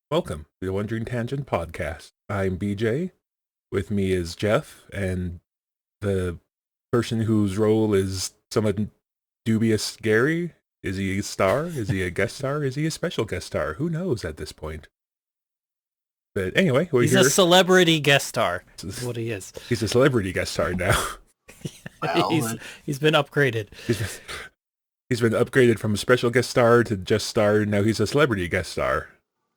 Welcome to the Wandering Tangent Podcast. I'm BJ. With me is Jeff, and the person whose role is somewhat dubious, Gary. Is he a star? Is he a guest star? Is he a special guest star? Who knows at this point? But anyway, we're He's here. a celebrity guest star. That's what he is. He's a celebrity guest star now. He's been upgraded. He's been upgraded from a special guest star to just star. Now he's a celebrity guest star.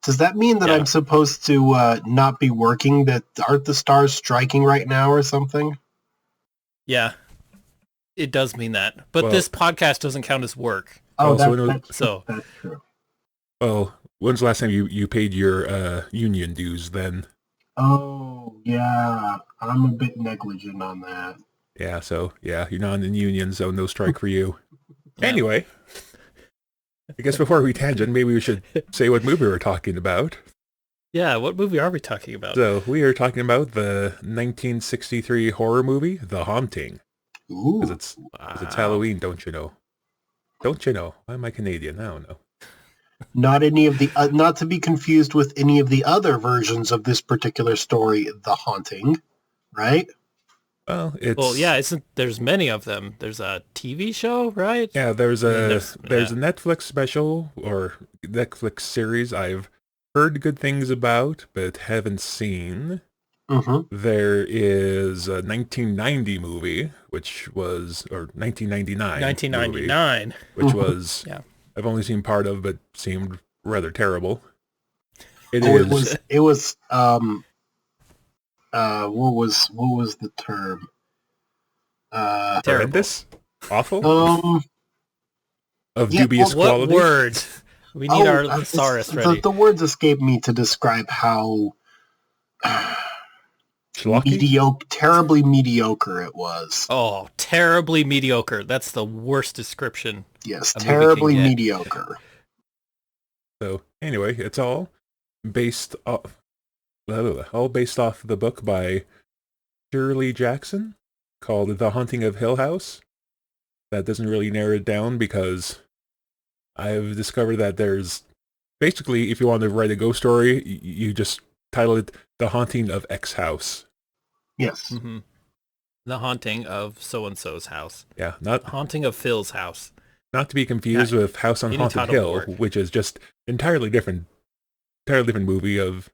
Does that mean that I'm supposed to not be working? That aren't the stars striking right now or something? Yeah, it does mean that. But this podcast doesn't count as work. Oh, that's true. Well, when's the last time you paid your union dues then? Oh, yeah. I'm a bit negligent on that. Yeah, you're not in the union, so no strike for you. Yeah. Anyway, I guess before we tangent, maybe we should say what movie we're talking about. Yeah, what movie are we talking about? So, we are talking about the 1963 horror movie, The Haunting. Ooh. Because it's Halloween, don't you know? Don't you know? Why am I Canadian? I don't know. Not any of the, not to be confused with any of the other versions of this particular story, The Haunting, right? Well, there's many of them. There's a TV show, right? Yeah, there's a Netflix special or Netflix series I've heard good things about, but haven't seen. Mm-hmm. There is a 1990 movie, or 1999. 1999. Movie, which was, yeah. I've only seen part of, but seemed rather terrible. It was what was the term? Horrendous? Awful? Of dubious what quality? What word? We need our thesaurus ready. The words escape me to describe how terribly mediocre it was. Oh, terribly mediocre. That's the worst description. Yes, terribly mediocre. So, anyway, it's all based off the book by Shirley Jackson called The Haunting of Hill House. That doesn't really narrow it down because I've discovered that there's basically, if you want to write a ghost story, you just title it The Haunting of X House. Yes. Mm-hmm. The Haunting of so-and-so's house. Yeah, not Haunting of Phil's house. Not to be confused with House on Haunted Hill, which is just entirely different movie of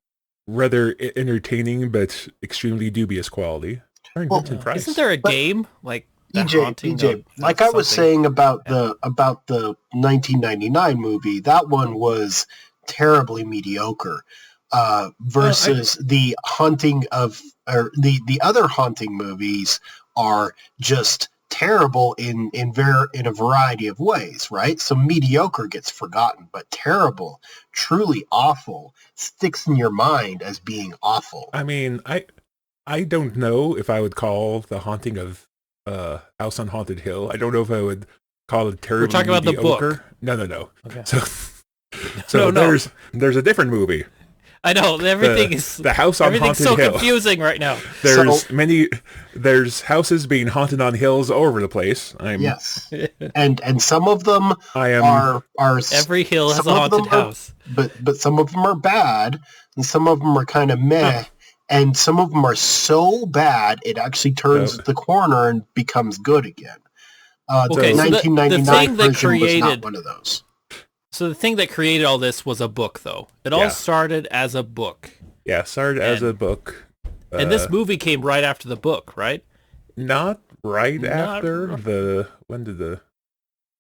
rather entertaining but extremely dubious quality. Isn't there a game like EJ, like I was saying about the 1999 movie? That one was terribly mediocre. Versus the haunting of, or the other haunting movies are just terrible in a variety of ways, right? So mediocre gets forgotten, but terrible, truly awful, sticks in your mind as being awful. I mean, I don't know if I would call The Haunting of House on Haunted Hill. I don't know if I would call it terribly mediocre. We're talking about the book. No. Okay. So there's a different movie. I know, everything is... The House on Haunted Hill. Everything's so confusing right now. There's houses being haunted on hills all over the place. Yes. And some of them are... Every hill has a haunted house. But some of them are bad, and some of them are kind of meh, and some of them are so bad, it actually turns the corner and becomes good again. Okay, the 1999 the version was not one of those. So the thing that created all this was a book, though. It all started as a book. Yeah, started as a book. And this movie came right after the book, right? Not right after. When did the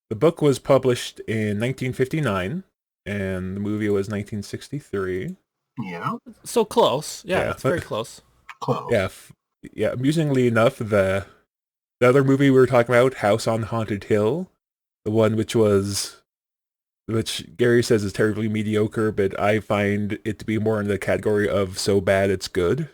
book was published in 1959, and the movie was 1963. Yeah. So close. Yeah, it's very close. Close. Yeah. Amusingly enough, the other movie we were talking about, House on Haunted Hill, the one which Gary says is terribly mediocre, but I find it to be more in the category of so bad it's good.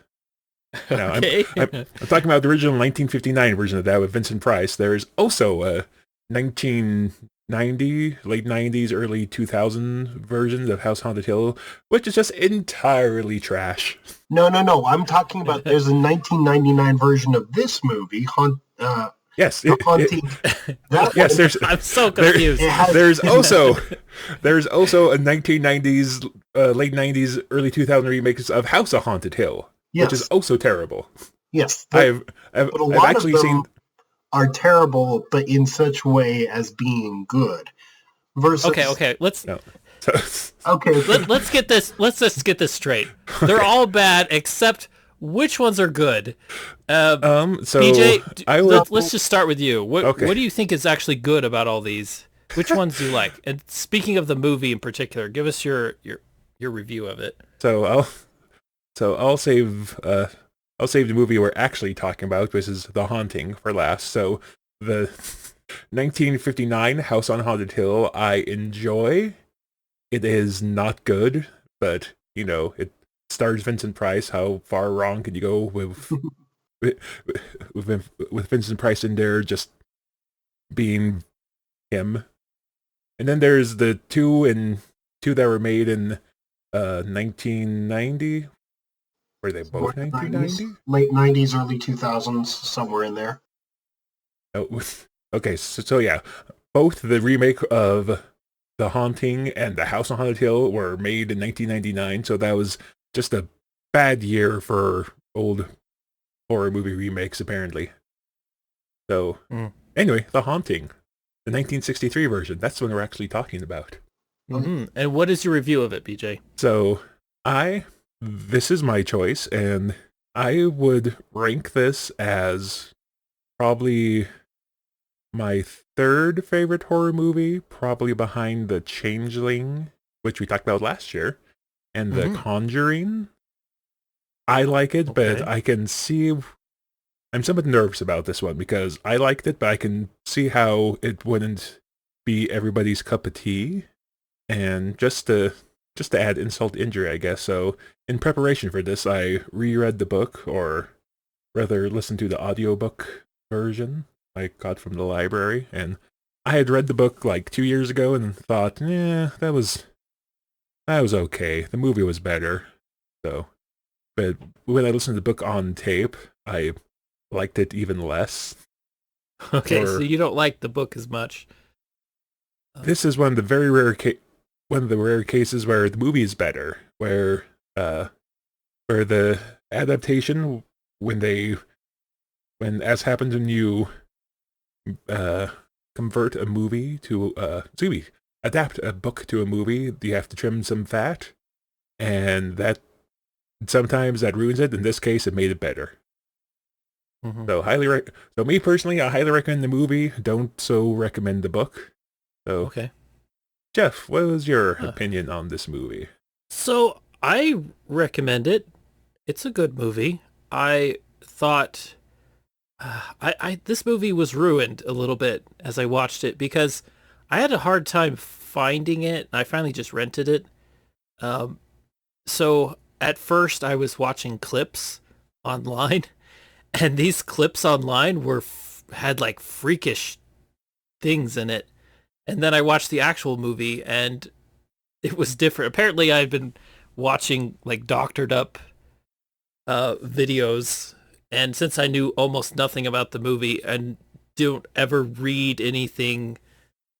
Now, okay. I'm talking about the original 1959 version of that with Vincent Price. There's also a 1990, late 90s, early 2000 version of House Haunted Hill, which is just entirely trash. No. I'm talking about there's a 1999 version of this movie, Yes, The Haunting. That yes. one, I'm so confused. There's also a 1990s, late 90s, early 2000 remakes of House of Haunted Hill, which is yes, also terrible. yes. I've But a I've lot of actually them seen. are terrible, but in such way as being good. Versus, Okay. Let's No. okay. let's get this. Let's just get this straight. They're all bad except which ones are good. So BJ, I would. let's just start with you. What Okay. do you think is actually good about all these? Which ones do you like? And speaking of the movie in particular, give us your review of it. So I'll save the movie we're actually talking about, which is The Haunting, for last. So the 1959 House on Haunted Hill, I enjoy. It is not good, but it stars Vincent Price. How far wrong could you go with with Vincent Price in there just being him? And then there's the two that were made in 1990. Were they both 1990? Late 90s, early 2000s, somewhere in there. Oh, okay, so yeah, both the remake of The Haunting and The House on Haunted Hill were made in 1999, so that was just a bad year for old horror movie remakes, apparently. So, Anyway, The Haunting, the 1963 version, that's the one we're actually talking about. Mm-hmm. And what is your review of it, BJ? So, this is my choice, and I would rank this as probably my third favorite horror movie, probably behind The Changeling, which we talked about last year, and The Conjuring. I like it, but I can see... I'm somewhat nervous about this one because I liked it, but I can see how it wouldn't be everybody's cup of tea. And just to add insult to injury, I guess. So in preparation for this, I reread the book, or rather listened to the audiobook version I got from the library. And I had read the book like 2 years ago and thought, that was okay. The movie was better. So, but when I listened to the book on tape, I liked it even less. Okay, so you don't like the book as much. This is one of the very rare cases where the movie is better, where the adaptation, as happens when you convert a movie to adapt a book to a movie, you have to trim some fat, and that sometimes that ruins it. In this case, it made it better. So so me personally, I highly recommend the movie. Don't so recommend the book. So okay. Jeff, what was your opinion on this movie? So I recommend it. It's a good movie. I thought this movie was ruined a little bit as I watched it because I had a hard time finding it. I finally just rented it. So at first I was watching clips online, and these clips online had like freakish things in it. And then I watched the actual movie, and it was different. Apparently, I've been watching like doctored up videos, and since I knew almost nothing about the movie and don't ever read anything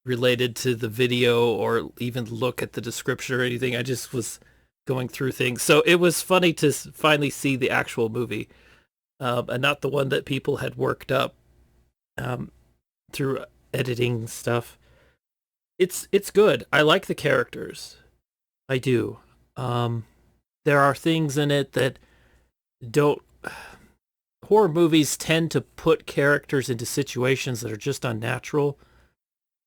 related to the video or even look at the description or anything, I just was going through things. So it was funny to finally see the actual movie, and not the one that people had worked up through editing stuff. It's good. I like the characters. I do. There are things in it that don't... Horror movies tend to put characters into situations that are just unnatural.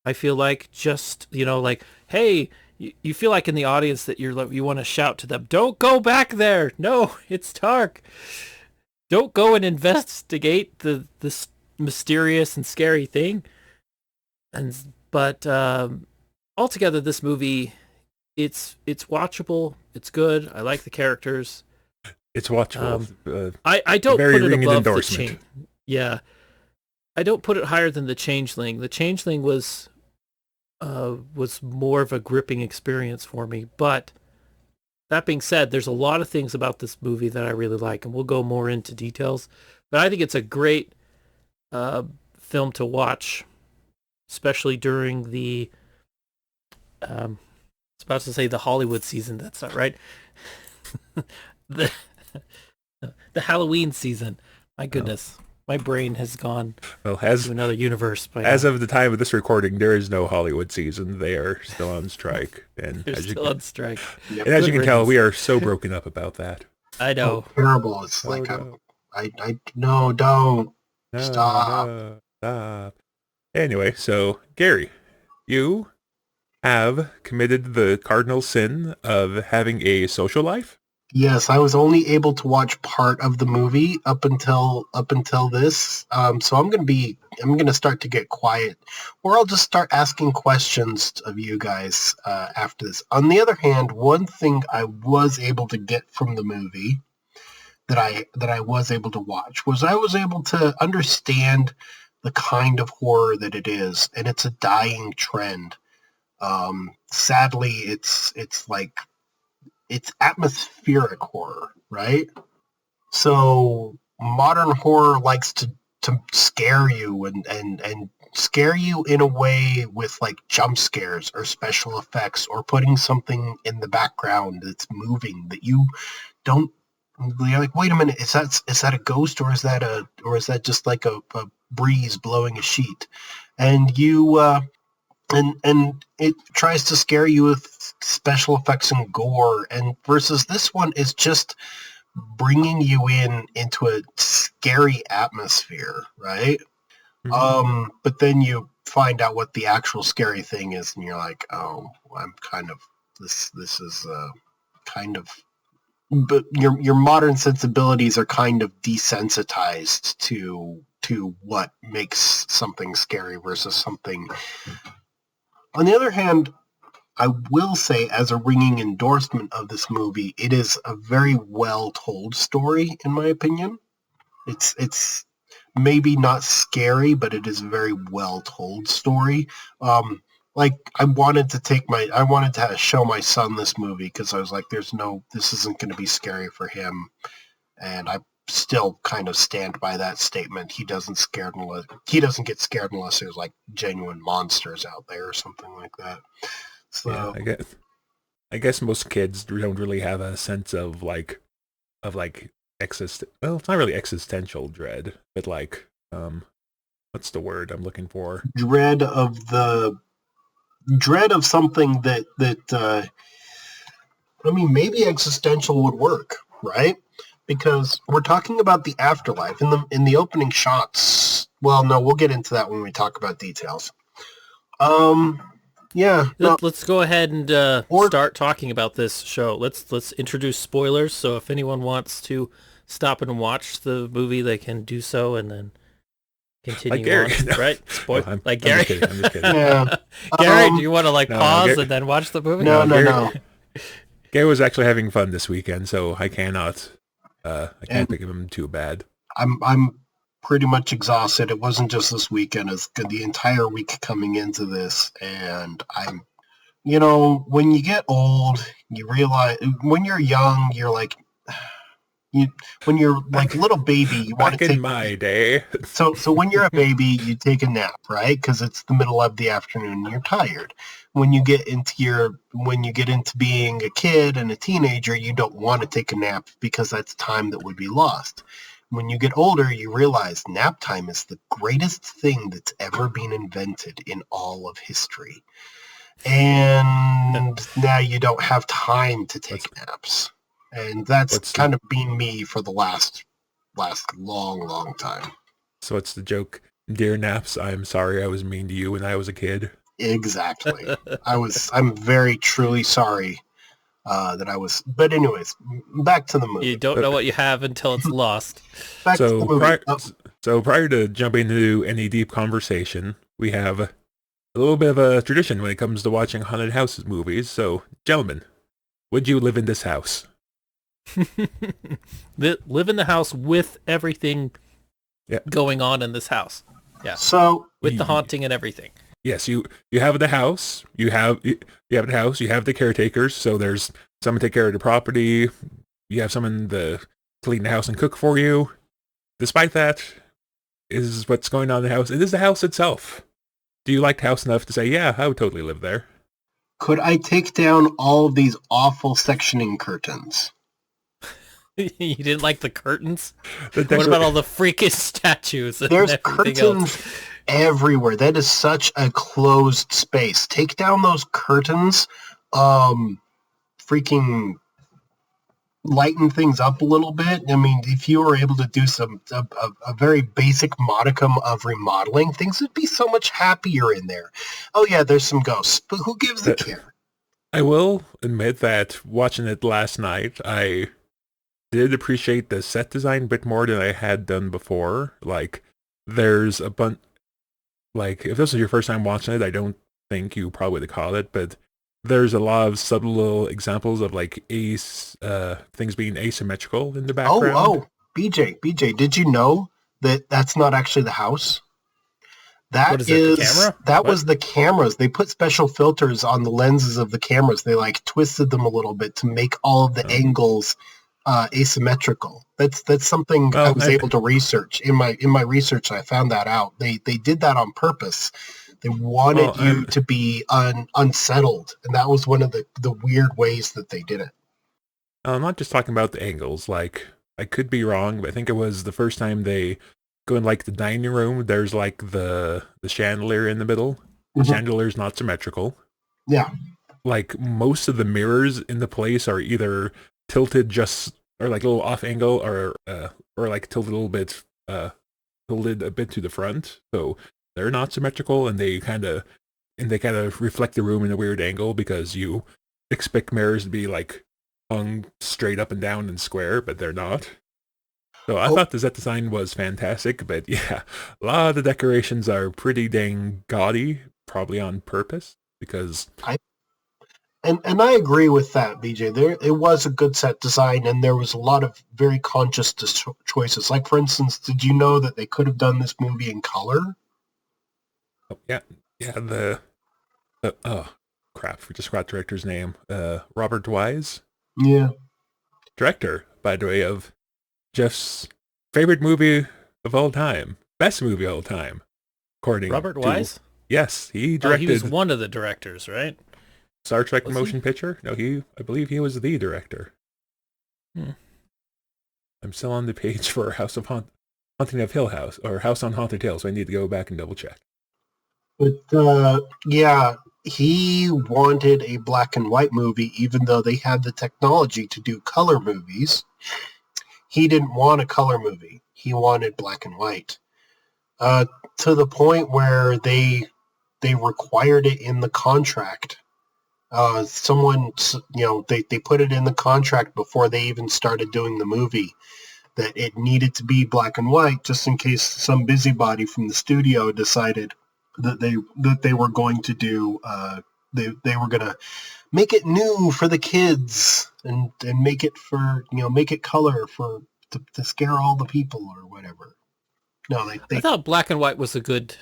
I feel like just, like, hey, you feel like in the audience that you want to shout to them, don't go back there. No, it's dark. Don't go and investigate this mysterious and scary thing. But altogether, this movie, it's watchable. It's good. I like the characters. It's watchable. I don't very put it above endorsement. Yeah, I don't put it higher than The Changeling. The Changeling was more of a gripping experience for me. But that being said, there's a lot of things about this movie that I really like, and we'll go more into details. But I think it's a great film to watch, especially during the I was about to say the Hollywood season. That's not right. the the Halloween season. My goodness, my brain has gone Well, to another universe. As of the time of this recording, there is no Hollywood season. They are still on strike, and They're still on strike. And as you can tell, we are so broken up about that. I know. Oh, terrible. It's like no. No, don't No, stop. no, stop. Anyway, so Gary, you have committed the cardinal sin of having a social life. Yes, I was only able to watch part of the movie up until this. So I'm gonna start to get quiet, or I'll just start asking questions of you guys after this. On the other hand, one thing I was able to get from the movie that I was able to watch was I was able to understand the kind of horror that it is, and it's a dying trend. Sadly, it's atmospheric horror, right? So modern horror likes to scare you and scare you in a way with like jump scares or special effects or putting something in the background that's moving that you don't. You're like, wait a minute, is that a ghost or is that just like a breeze blowing a sheet? And you and it tries to scare you with special effects and gore, and versus this one is just bringing you into a scary atmosphere, right? Mm-hmm. But then you find out what the actual scary thing is, and you're like, oh, I'm kind of this is kind of. But your modern sensibilities are kind of desensitized to what makes something scary versus something. On the other hand, I will say, as a ringing endorsement of this movie, it is a very well told story, in my opinion. It's maybe not scary, but it is a very well told story. Like I wanted to show my son this movie because I was like, this isn't going to be scary for him, and I still kind of stand by that statement. He doesn't get scared unless there's like genuine monsters out there or something like that. So Yeah, I guess most kids don't really have a sense of like well, it's not really existential dread, but like what's the word I'm looking for? dread of something that I mean, maybe existential would work, right? Because we're talking about the afterlife in the opening shots. Well, no, we'll get into that when we talk about details. Yeah. No, Let's go ahead and start talking about this show. Let's introduce spoilers. So if anyone wants to stop and watch the movie, they can do so, and then continue Gary. on. No. Right? I'm Gary. just kidding. I'm just kidding. yeah. Gary, do you want to no, pause Gary- and then watch the movie? No. Gary was actually having fun this weekend, so I cannot pick him too bad. I'm pretty much exhausted. It wasn't just this weekend; it's the entire week coming into this, and when you get old, you realize when you're young, you're like, when you're like a little baby, you want to Back take. in my day. So when you're a baby, you take a nap, right? Because it's the middle of the afternoon and you're tired. When you get into being a kid and a teenager, you don't want to take a nap because that's time that would be lost. When you get older, you realize nap time is the greatest thing that's ever been invented in all of history. And now you don't have time to take naps. And that's kind of been me for the last long time. So it's the joke, dear naps, I'm sorry I was mean to you when I was a kid. Exactly. I'm very truly sorry that I was. But anyways, back to the movie. You don't know what you have until it's lost. Back to the movie. So prior to jumping into any deep conversation, we have a little bit of a tradition when it comes to watching haunted house movies. So, gentlemen, would you live in this house? Live in the house with everything going on in this house. Yeah. So with the haunting and everything. Yes, you have the house. You have the house. You have the caretakers. So there's someone to take care of the property. You have someone to clean the house and cook for you. Despite that, is what's going on in the house. It is the house itself. Do you like the house enough to say, yeah, I would totally live there? Could I take down all of these awful sectioning curtains? You didn't like the curtains? The What about all the freakish statues and There's everything curtains else? everywhere. That is such a closed space. Take down those curtains. Freaking lighten things up a little bit. I mean, if you were able to do a very basic modicum of remodeling, things would be so much happier in there. Oh yeah, there's some ghosts, but who gives a care? I will admit that watching it last night, I did appreciate the set design a bit more than I had done before. Like, there's a bunch, like, if this was your first time watching it, I don't think you probably would call it, but there's a lot of subtle little examples of, like, things being asymmetrical in the background. Oh, BJ, did you know that that's not actually the house? That the camera? That was the cameras. They put special filters on the lenses of the cameras. They like twisted them a little bit to make all of the angles asymmetrical. That's something I was able to research. In my research, I found that out. They did that on purpose. They wanted you to be unsettled, and that was one of the weird ways that they did it. I'm not just talking about the angles. Like, I could be wrong, but I think it was the first time they go in, like, the dining room. There's, like, the chandelier in the middle. The chandelier's not symmetrical. Yeah. Like, most of the mirrors in the place are either tilted or like a little off angle, or like tilted a little bit, tilted a bit to the front. So they're not symmetrical, and they kind of reflect the room in a weird angle, because you expect mirrors to be like hung straight up and down and square, but they're not. So I thought the set design was fantastic, but yeah, a lot of the decorations are pretty dang gaudy, probably on purpose, because And I agree with that, BJ. It was a good set design, and there was a lot of very conscious choices. Like, for instance, did you know that they could have done this movie in color? Oh crap, we just forgot director's name. Robert Wise. Yeah. Director, by the way, of Jeff's favorite movie of all time, best movie of all time, according Robert Wise. Yes, he directed. He was one of the directors, right? Star Trek motion picture? No, I believe he was the director. I'm still on the page for Haunting of Hill House, or House on Haunted Hill, so I need to go back and double check. But yeah, he wanted a black and white movie, even though they had the technology to do color movies. He didn't want a color movie. He wanted black and white. To the point where they required it in the contract. Someone, they put it in the contract before they even started doing the movie, that it needed to be black and white, just in case some busybody from the studio decided that they were going to do, they were going to make it new for the kids and make it make it color to scare all the people or whatever. No, I thought black and white was a good,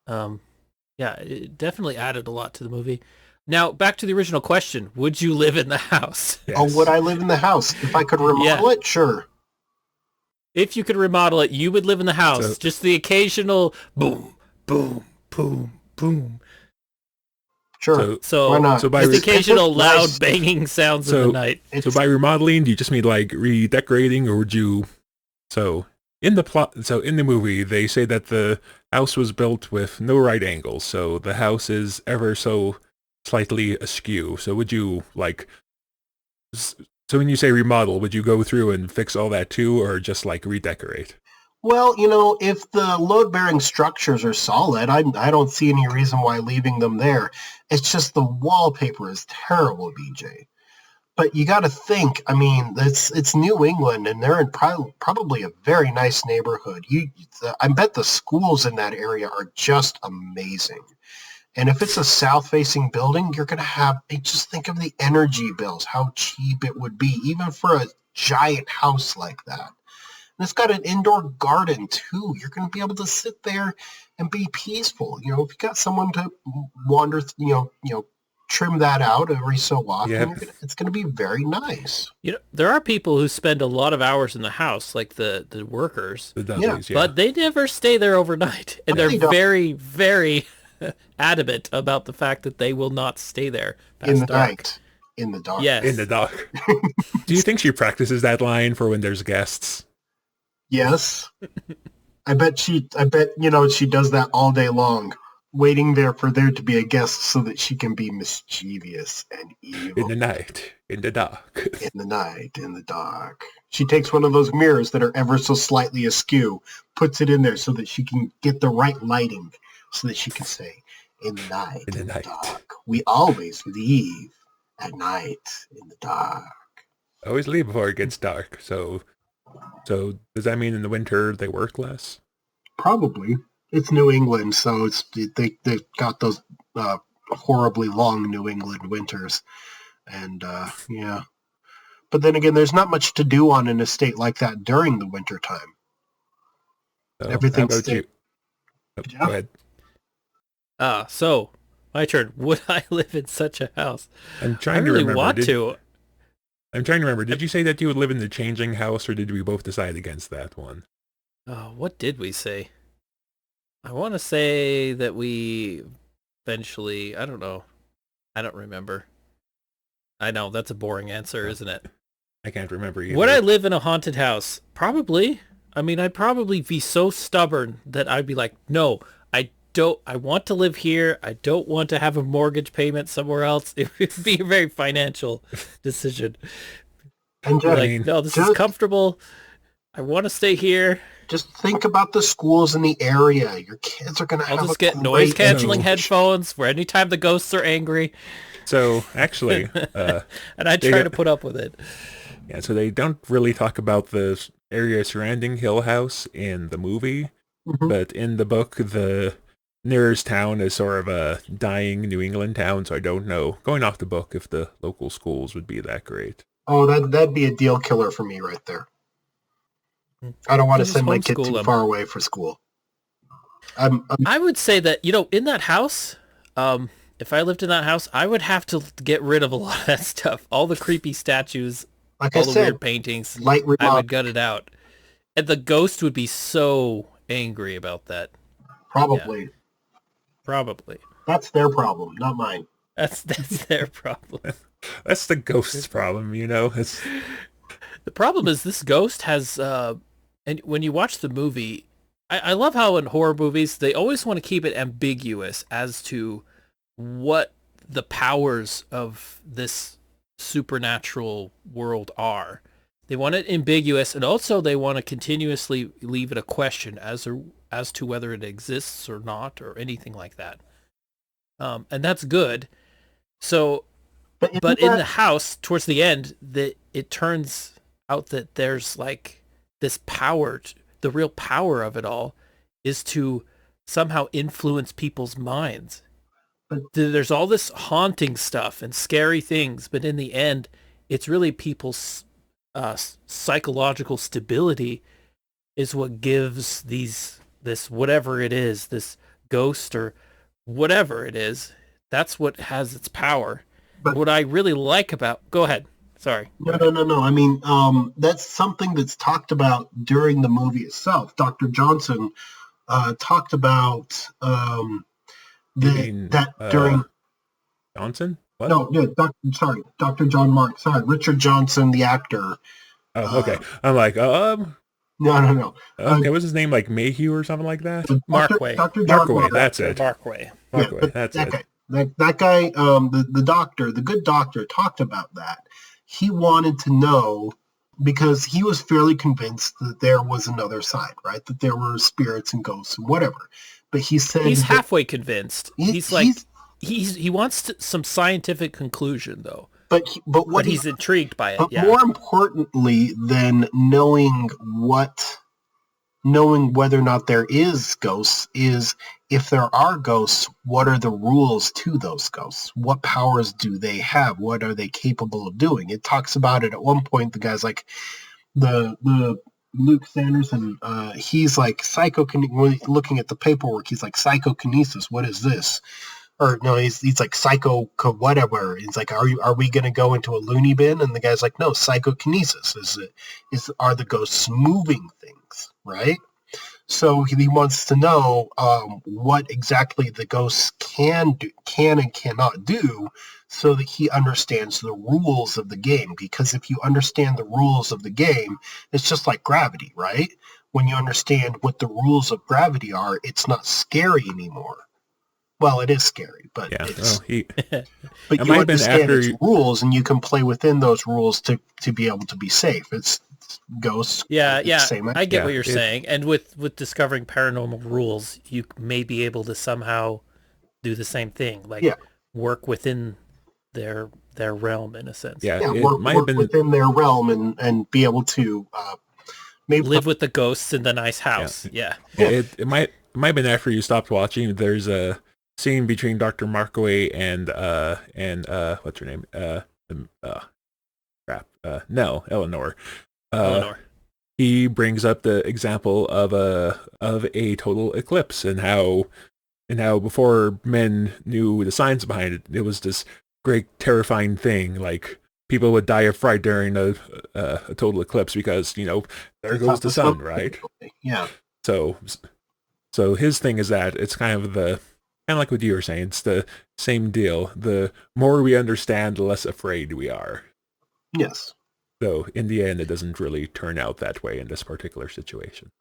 it definitely added a lot to the movie. Now, back to the original question. Would you live in the house? Yes. Oh, would I live in the house? If I could remodel it, sure. If you could remodel it, you would live in the house. Just the occasional boom, boom, boom, boom. Sure. So why not? So by the occasional loud banging sounds in the night. So by remodeling, do you just mean like redecorating, or would you... So in the movie, they say that the house was built with no right angles. So the house is ever so slightly askew. So would you so when you say remodel, would you go through and fix all that too, or just like redecorate? Well, if the load-bearing structures are solid, I don't see any reason why leaving them there. It's just the wallpaper is terrible, BJ. But you got to think, I mean, it's New England, and they're in probably a very nice neighborhood. I bet the schools in that area are just amazing. And if it's a south-facing building, you're going to have, just think of the energy bills, how cheap it would be, even for a giant house like that. And it's got an indoor garden, too. You're going to be able to sit there and be peaceful. If you got someone to wander, trim that out every so often. Yep. It's going to be very nice. You know, there are people who spend a lot of hours in the house, like the workers, The Dudleys, yeah. but they never stay there overnight, and No, they're they don't. very, very adamant about the fact that they will not stay there past In the dark. night. In the dark. Yes. In the dark. Do you think she practices that line for when there's guests? Yes. I bet she does that all day long, waiting there for there to be a guest so that she can be mischievous and evil. In the night. In the dark. In the night, in the dark. She takes one of those mirrors that are ever so slightly askew, puts it in there so that she can get the right lighting, so that she can say, in the night, in the dark. We always leave at night in the dark. I always leave before it gets dark. So does that mean in the winter they work less? Probably. It's New England, so they've got those horribly long New England winters. And, yeah. But then again, there's not much to do on an estate like that during the winter time. So, Everything's how about you? Oh, Yeah. Go ahead. So my turn. Would I live in such a house? I'm I trying to really remember. want to. I'm trying to remember. Did you say that you would live in the changing house, or did we both decide against that one? What did we say? I want to say that we eventually, I don't know. I don't remember. I know, that's a boring answer, isn't it? I can't remember either. Would I live in a haunted house? Probably. I mean, I'd probably be so stubborn that I'd be like, no, I want to live here. I don't want to have a mortgage payment somewhere else. It would be a very financial decision. And Like, no, this is comfortable. I want to stay here. just think about the schools in the area. Your kids are going to have I'll just a get great noise canceling education. headphones for any time the ghosts are angry, So actually, and I try to put up with it. yeah. So they don't really talk about the area surrounding Hill House in the movie, Mhm. but in the book, the nearest town is sort of a dying New England town. So I don't know, going off the book, if the local schools would be that great. Oh, that'd be a deal killer for me right there. I don't want to Just send my kid homeschool too them. far away for school. I would say that, in that house, if I lived in that house, I would have to get rid of a lot of that stuff. All the creepy statues, Like all I the said, weird paintings. light I would remodel. gut it out. And the ghost would be so angry about that. Probably. Probably. That's their problem, not mine. That's their problem. That's the ghost's problem, It's The problem is this ghost has, and when you watch the movie, I love how in horror movies, they always want to keep it ambiguous as to what the powers of this supernatural world are. They want it ambiguous, and also they want to continuously leave it a question as to whether it exists or not, or anything like that. And that's good. So, but in the house, towards the end, it turns out that there's like this power, the real power of it all is to somehow influence people's minds. There's all this haunting stuff and scary things, but in the end, it's really people's psychological stability is what gives this whatever it is, this ghost or whatever it is, that's what has its power. But what I really like about... Go ahead. Sorry. No. I mean, that's something that's talked about during the movie itself. Dr. Johnson talked about during... Johnson? What? No, Dr. John Mark. Sorry, Richard Johnson, the actor. Oh, okay. I'm like, No. okay, what's his name? Like Mayhew or something like that? Markway. Dr. John Markway, that's it. Markway. Markway, that's it. That guy, the doctor, the good doctor, talked about that. He wanted to know, because he was fairly convinced that there was another side, right? That there were spirits and ghosts and whatever. But he said he's halfway convinced. He wants some scientific conclusion, though. But he's intrigued by it. But more importantly than knowing whether or not there is ghosts is, if there are ghosts, what are the rules to those ghosts? What powers do they have? What are they capable of doing? It talks about it at one point. The guy's like, the Luke Sanderson, he's like looking at the paperwork. He's like, psychokinesis. What is this? or no, he's like psycho whatever. He's like, are we going to go into a loony bin? And the guy's like, no, psychokinesis are the ghosts moving things, right? So he wants to know what exactly the ghosts can and cannot do, so that he understands the rules of the game. Because if you understand the rules of the game, it's just like gravity, right? When you understand what the rules of gravity are, it's not scary anymore. Well, it is scary, but it's... Well, but you understand its rules, and you can play within those rules to be able to be safe. It's ghosts. Yeah. Same I get what you're saying. And with discovering paranormal rules, you may be able to somehow do the same thing, like work within their realm in a sense. Yeah, work within their realm and be able to maybe live with the ghosts in the nice house. Yeah. It might have been after you stopped watching. There's a scene between Dr. Markaway and what's her name? Nell, Eleanor. Eleanor. He brings up the example of a total eclipse, and how before men knew the science behind it, it was this great terrifying thing. Like, people would die of fright during a total eclipse because there goes the sun, right? Yeah. So his thing is that it's kind of like what you were saying. It's the same deal. The more we understand, the less afraid we are. Yes. So in the end, it doesn't really turn out that way in this particular situation.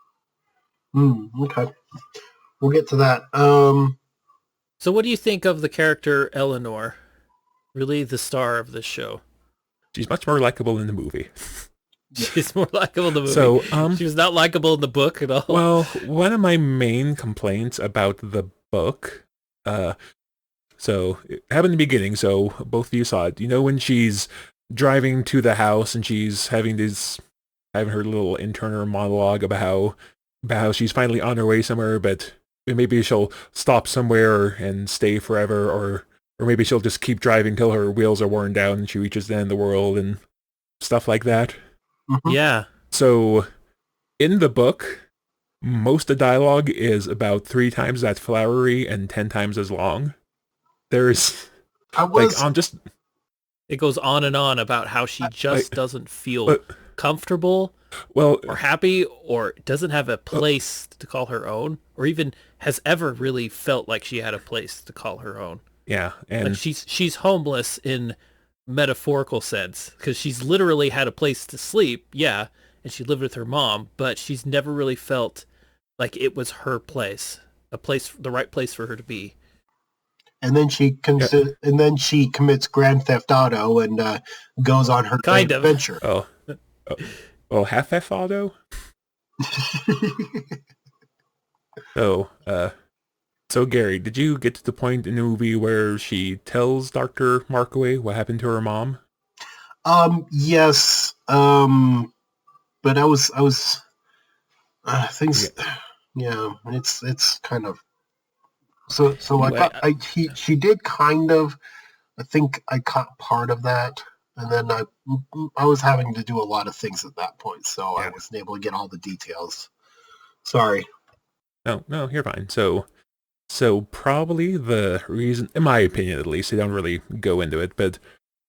Okay. We'll get to that. So what do you think of the character Eleanor? Really the star of this show. She's much more likable in the movie. She's more likable in the movie. So, she was not likable in the book at all. Well, one of my main complaints about the book, so it happened in the beginning, so both of you saw it. When she's driving to the house and she's having her little internal monologue about how she's finally on her way somewhere, but maybe she'll stop somewhere and stay forever, or maybe she'll just keep driving till her wheels are worn down and she reaches the end of the world and stuff like that. Mm-hmm. Yeah. So in the book, most of the dialogue is about 3 times that flowery and 10 times as long. There's it goes on and on about how she just doesn't feel comfortable or happy, or doesn't have a place to call her own, or even has ever really felt like she had a place to call her own. Yeah, and like she's homeless in metaphorical sense, because she's literally had a place to sleep, and she lived with her mom, but she's never really felt like it was her place, the right place for her to be. And then she commits Grand Theft Auto and goes on her adventure. Half Theft Auto. So Gary, did you get to the point in the movie where she tells Dr. Markaway what happened to her mom? Yes. But I was things. Yeah, it's kind of. So anyway, she did kind of. I think I caught part of that, and then I was having to do a lot of things at that point, so I wasn't able to get all the details. Sorry. No, you're fine. So probably the reason, in my opinion at least, I don't really go into it, but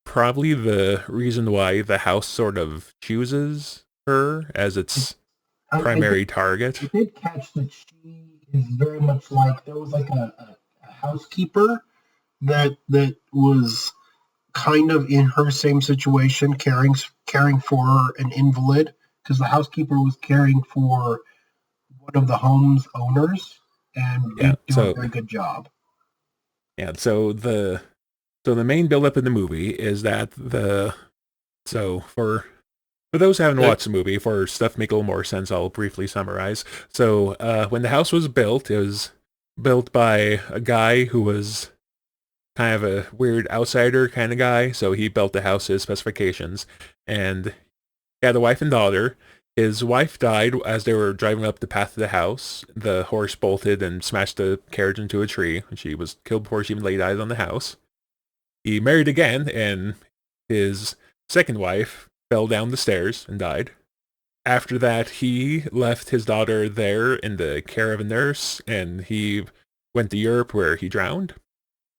probably the reason why the house sort of chooses her as its primary target. I did catch that she is very much like, there was like a housekeeper that was kind of in her same situation, caring for an invalid, because the housekeeper was caring for one of the home's owners, and did a very good job. Yeah, so the main build-up in the movie is that for those who haven't watched the movie, for stuff to make a little more sense, I'll briefly summarize. So when the house was built, it was built by a guy who was kind of a weird outsider kind of guy, so he built the house to his specifications, and he had a wife and daughter. His wife died as they were driving up the path to the house. The horse bolted and smashed the carriage into a tree, and she was killed before she even laid eyes on the house. He married again, and his second wife fell down the stairs and died. After that, he left his daughter there in the care of a nurse, and he went to Europe where he drowned.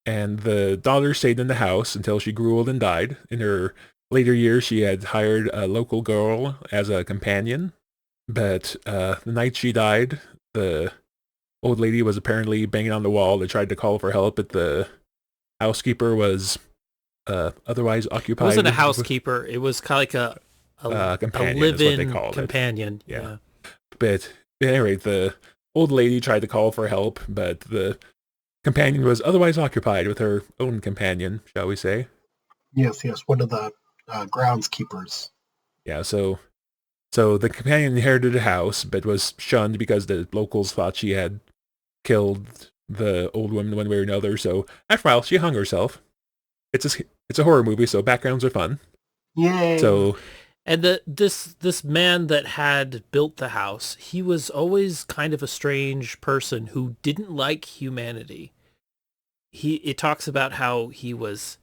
And the daughter stayed in the house until she grew old and died. In her later years, she had hired a local girl as a companion. But the night she died, the old lady was apparently banging on the wall. They tried to call for help, but the housekeeper was otherwise occupied. It wasn't a housekeeper. It was kind of like a companion, live-in is what they companion. Yeah. But anyway, the old lady tried to call for help, but the companion was otherwise occupied with her own companion, shall we say. Yes, one of the groundskeepers. Yeah, so the companion inherited a house, but was shunned because the locals thought she had killed the old woman one way or another. So after a while, she hung herself. It's a horror movie, so backgrounds are fun. Yay! So, and this man that had built the house, he was always kind of a strange person who didn't like humanity. It talks about how he was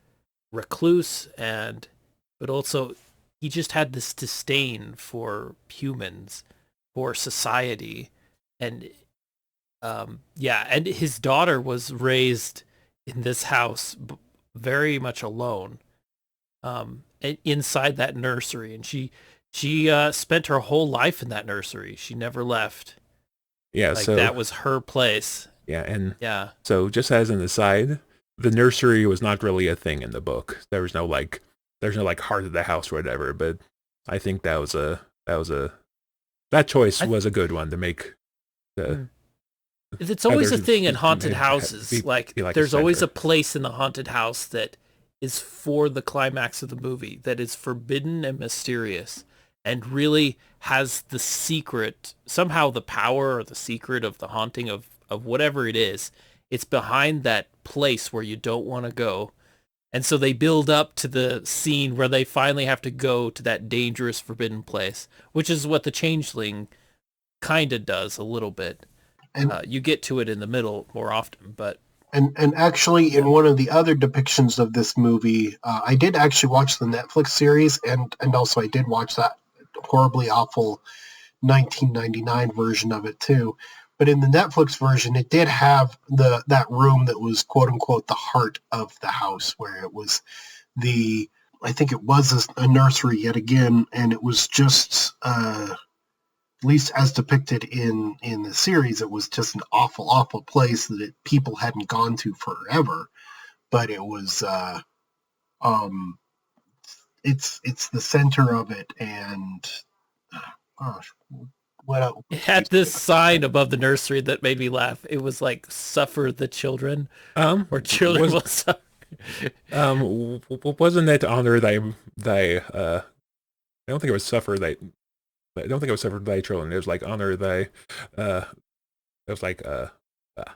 recluse, but also he just had this disdain for humans, for society, and and his daughter was raised in this house very much alone, inside that nursery, and she spent her whole life in that nursery. She never left. Yeah, so that was her place. Yeah, so just as an aside, the nursery was not really a thing in the book. There's no heart of the house or whatever, but I think that choice was a good one to make. It's always a thing in haunted houses. There's always a place in the haunted house that is for the climax of the movie, that is forbidden and mysterious, and really has the secret, somehow the power or the secret of the haunting of whatever it is. It's behind that place where you don't want to go. And so they build up to the scene where they finally have to go to that dangerous forbidden place, which is what the Changeling kind of does a little bit. And you get to it in the middle more often, but... And actually, in one of the other depictions of this movie, I did actually watch the Netflix series, and also I did watch that horribly awful 1999 version of it too. But in the Netflix version, it did have that room that was quote unquote the heart of the house, where it was I think it was a nursery yet again, and it was just at least as depicted in the series, it was just an awful, awful place that people hadn't gone to forever. But it was it's the center of it, and gosh. It had this sign above the nursery that made me laugh. It was like "Suffer the children," or "Children will suffer." Wasn't it honor thy? I don't think it was suffer thy. I don't think it was suffer thy children. It was like honor thy. It was like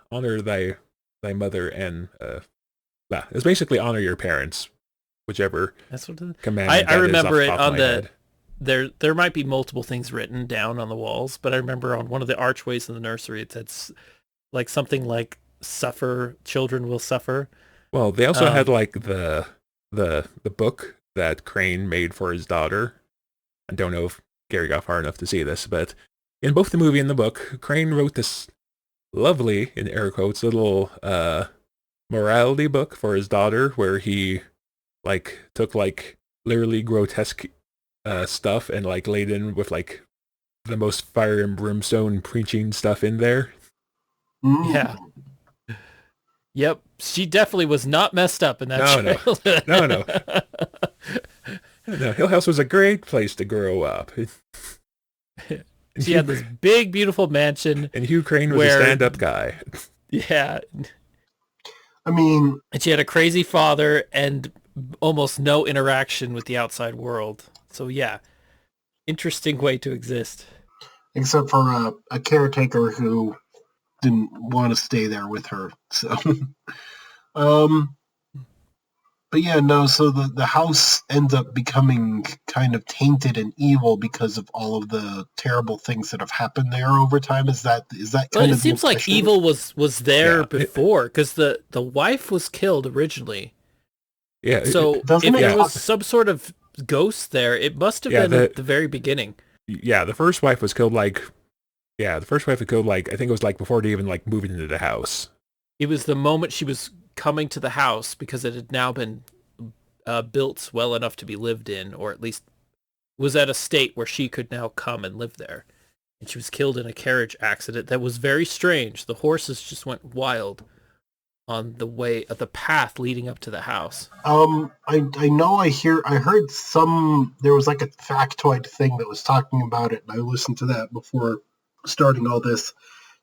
honor thy mother, and it was basically honor your parents, whichever. That's what commandment. I remember it on the. Head. There might be multiple things written down on the walls, but I remember on one of the archways in the nursery it said like something like "Suffer, children will suffer." Well, they also had like the book that Crane made for his daughter. I don't know if Gary got far enough to see this, but in both the movie and the book, Crane wrote this lovely, in air quotes, little morality book for his daughter, where he like took like literally grotesque stuff and like laid in with like the most fire and brimstone preaching stuff in there. Yeah. Yep. She definitely was not messed up in that childhood. No. No, Hill House was a great place to grow up. She had this big, beautiful mansion. And Hugh Crane was a stand-up guy. Yeah. I mean... And she had a crazy father and almost no interaction with the outside world. So yeah, interesting way to exist. Except for a caretaker who didn't want to stay there with her. So, but yeah, no. So the house ends up becoming kind of tainted and evil because of all of the terrible things that have happened there over time. Is that kind of? It seems like evil was there before, because the wife was killed originally. Yeah. So if there was some sort of ghost there, it must have been at the very beginning. Yeah, the first wife was killed like I think it was like before they even like moved into the house. It was the moment she was coming to the house because it had now been built well enough to be lived in, or at least was at a state where she could now come and live there. And she was killed in a carriage accident that was very strange. The horses just went wild on the path leading up to the house. I know I heard there was like a factoid thing that was talking about it, and I listened to that before starting all this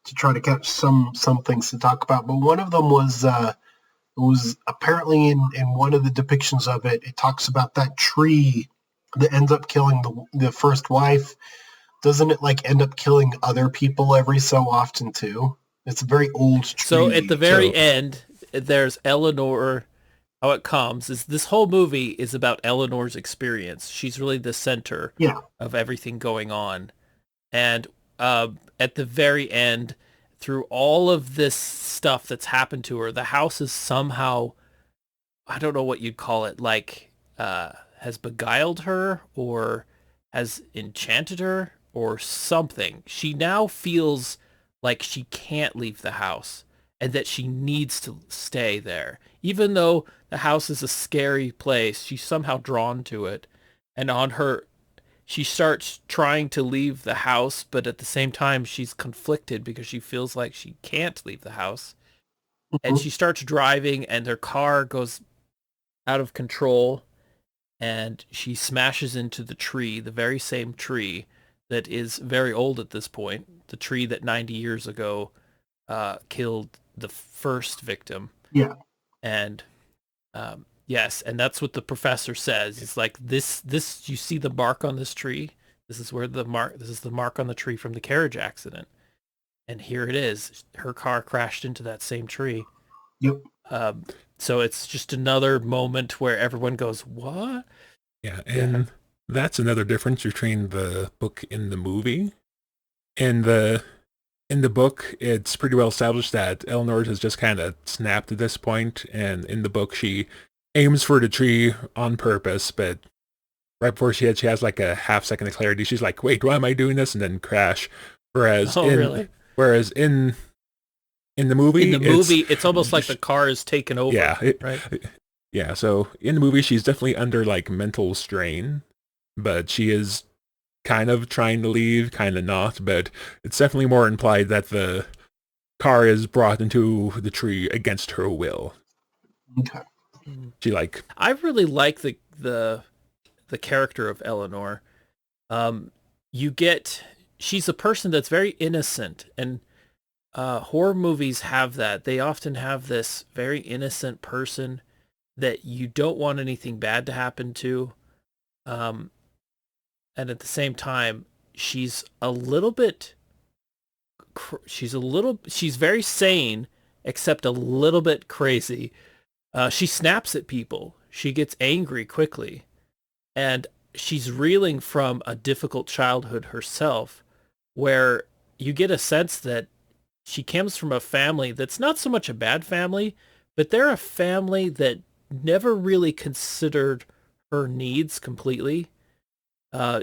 to try to catch some things to talk about. But one of them was apparently in one of the depictions of it, it talks about that tree that ends up killing the first wife. Doesn't it like end up killing other people every so often too? It's a very old tree. So at the very end, there's Eleanor. How it comes is this whole movie is about Eleanor's experience. She's really the center of everything going on. And at the very end, through all of this stuff that's happened to her, the house is somehow, I don't know what you'd call it, like has beguiled her or has enchanted her or something. She now feels like she can't leave the house and that she needs to stay there. Even though the house is a scary place, she's somehow drawn to it. And she starts trying to leave the house, but at the same time, she's conflicted because she feels like she can't leave the house. Mm-hmm. And she starts driving and her car goes out of control and she smashes into the tree, the very same tree that is very old at this point, the tree that 90 years ago killed the first victim. Yeah. And yes, and that's what the professor says. It's like this you see the mark on this tree? This is the mark on the tree from the carriage accident. And here it is. Her car crashed into that same tree. Yep. So it's just another moment where everyone goes, "What?" Yeah, and that's another difference between the book and the movie. In the book, it's pretty well established that Eleanor has just kind of snapped at this point, and in the book, she aims for the tree on purpose, but right before she has like a half second of clarity. She's like, "Wait, why am I doing this?" And then crash. Whereas in the movie, it's almost like the car is taken over. Yeah, right. Yeah, so in the movie, she's definitely under like mental strain, but she is kind of trying to leave, kind of not. But it's definitely more implied that the car is brought into the tree against her will. Okay. I really like the character of Eleanor. She's a person that's very innocent, and horror movies have that. They often have this very innocent person that you don't want anything bad to happen to. And at the same time, she's very sane, except a little bit crazy. She snaps at people. She gets angry quickly. And she's reeling from a difficult childhood herself, where you get a sense that she comes from a family that's not so much a bad family, but they're a family that never really considered her needs completely.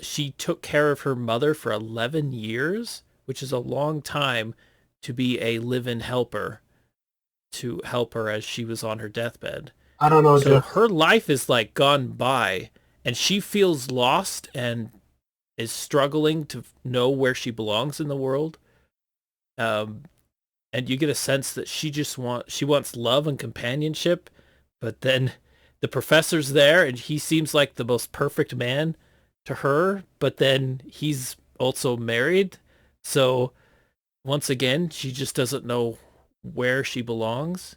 She took care of her mother for 11 years, which is a long time to be a live-in helper, to help her as she was on her deathbed. I don't know. So her life is like gone by, and she feels lost and is struggling to know where she belongs in the world. And you get a sense that she wants love and companionship, but then the professor's there and he seems like the most perfect man to her, but then he's also married. So once again, she just doesn't know where she belongs.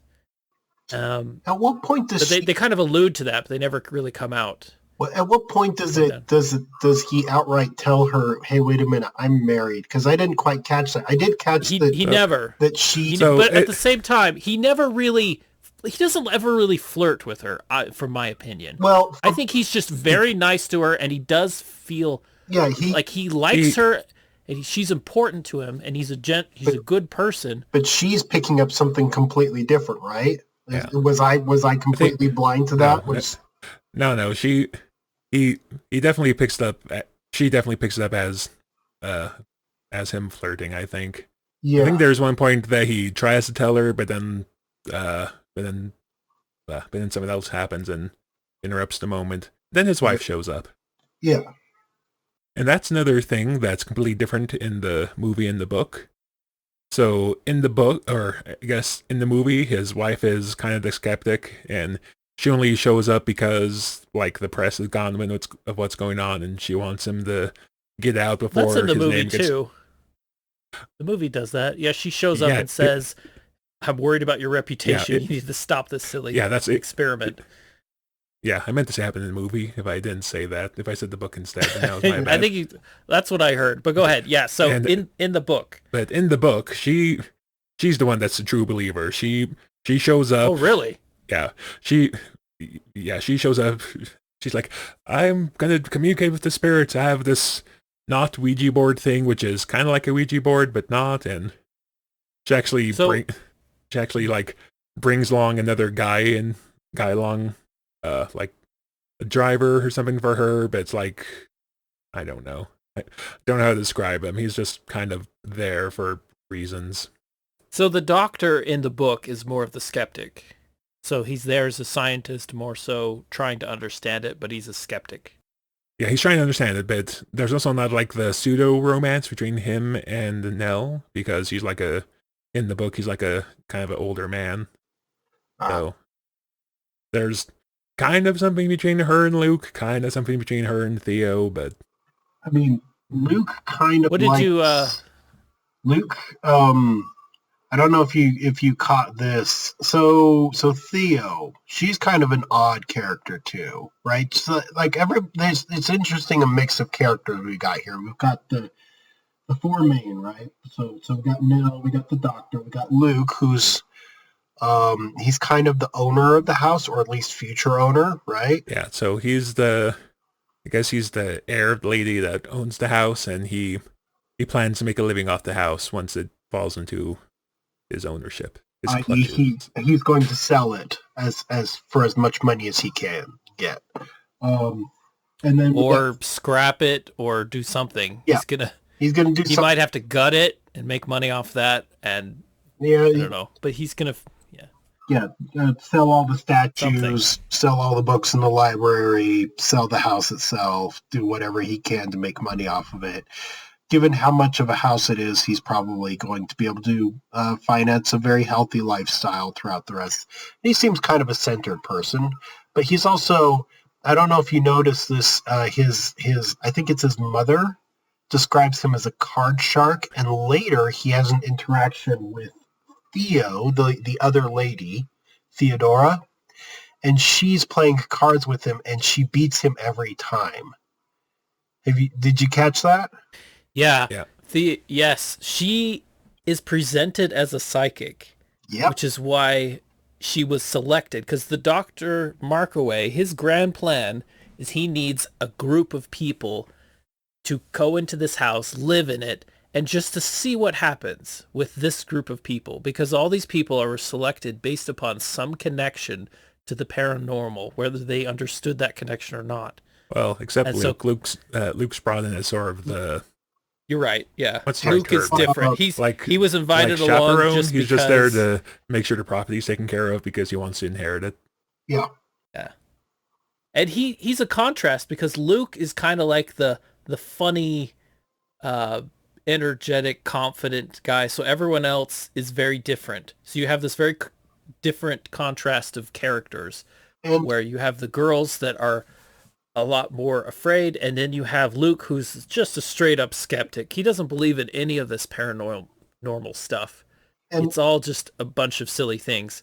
At what point does they kind of allude to that, but they never really come out. Well, at what point does he outright tell her, "Hey, wait a minute, I'm married"? Because I didn't quite catch that. I did catch that she. But at the same time, he doesn't ever really flirt with her, from my opinion. Well, I think he's just very nice to her, and he does feel like he likes her, and she's important to him, and he's a good person. But she's picking up something completely different, right? Yeah. Was I completely blind to that? No. He definitely picks it up. She definitely picks it up as him flirting. I think. Yeah. I think there's one point that he tries to tell her, but then but then something else happens and interrupts the moment. Then his wife shows up. Yeah. And that's another thing that's completely different in the movie and the book. So in the book, or I guess in the movie, his wife is kind of the skeptic, and she only shows up because, like, the press has gone wind of what's going on, and she wants him to get out before That's in the his movie name gets... too. The movie does that. Yeah, she shows up and says, I'm worried about your reputation. You need to stop this silly experiment. Yeah, I meant to say happen in the movie. If I didn't say that, if I said the book instead, then that was my bad. I think that's what I heard. But go ahead. Yeah. So in the book, but in the book, she's the one that's a true believer. She shows up. Oh, really? Yeah. She shows up. She's like, I'm gonna communicate with the spirits. I have this not Ouija board thing, which is kind of like a Ouija board, but not. And she actually like brings along another guy along. Like a driver or something for her, but it's like, I don't know. I don't know how to describe him. He's just kind of there for reasons. So the doctor in the book is more of the skeptic. So he's there as a scientist, more so trying to understand it, but he's a skeptic. Yeah, he's trying to understand it, but there's also not like the pseudo-romance between him and Nell, because he's like in the book, he's like a kind of an older man. So there's kind of something between her and Luke, kind of something between her and Theo, but... I mean, Luke kind of What did you... Luke, I don't know if you caught this. So Theo, she's kind of an odd character too, right? So, like, it's interesting, a mix of characters we got here. We've got the four main, right? So we got Nell, we got the doctor, we got Luke, who's... he's kind of the owner of the house, or at least future owner, right? Yeah, so he's the heir lady that owns the house, and he plans to make a living off the house once it falls into his ownership. He's going to sell it as for as much money as he can get. And then scrap it or do something. Yeah, he's gonna do. He something. Might have to gut it and make money off that, and I don't know, but he's gonna. Sell all the statues, sell all the books in the library, sell the house itself, do whatever he can to make money off of it. Given how much of a house it is, he's probably going to be able to finance a very healthy lifestyle throughout the rest. He seems kind of a centered person, but he's also, I don't know if you noticed this, his I think it's his mother describes him as a card shark, and later he has an interaction with Theo, the other lady, Theodora, and she's playing cards with him, and she beats him every time. Did you catch that? Yeah. Yes, she is presented as a psychic, which is why she was selected, because the Dr. Markaway, his grand plan is he needs a group of people to go into this house, live in it, and just to see what happens with this group of people, because all these people are selected based upon some connection to the paranormal, whether they understood that connection or not. Well, except Luke. Luke's brought in as sort of the... You're right, yeah. Luke is different. He was invited like along chaperone. just He's because... just there to make sure the property's taken care of because he wants to inherit it. Yeah. Yeah. And he's a contrast, because Luke is kind of like the funny... energetic, confident guy, so everyone else is very different. So you have this very different contrast of characters, where you have the girls that are a lot more afraid, and then you have Luke, who's just a straight up skeptic. He doesn't believe in any of this paranormal stuff. And it's all just a bunch of silly things.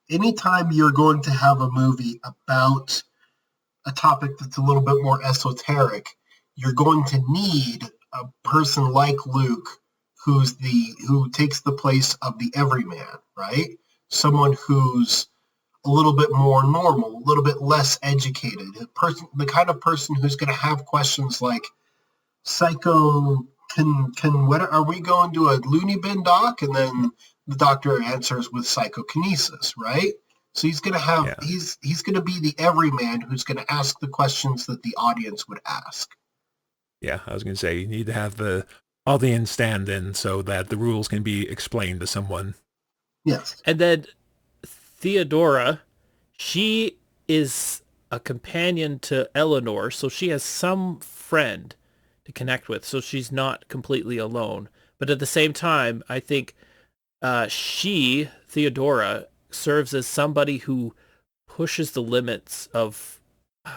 Anytime you're going to have a movie about a topic that's a little bit more esoteric, you're going to need a person like Luke, who takes the place of the everyman, right? Someone who's a little bit more normal, a little bit less educated, the kind of person who's going to have questions like, "Psycho, what are we going to a loony bin, doc?" And then the doctor answers with psychokinesis, right? So he's going to have he's going to be the everyman who's going to ask the questions that the audience would ask. Yeah, I was going to say, you need to have the audience stand in so that the rules can be explained to someone. Yes. And then Theodora, she is a companion to Eleanor, so she has some friend to connect with, so she's not completely alone. But at the same time, I think Theodora, serves as somebody who pushes the limits of,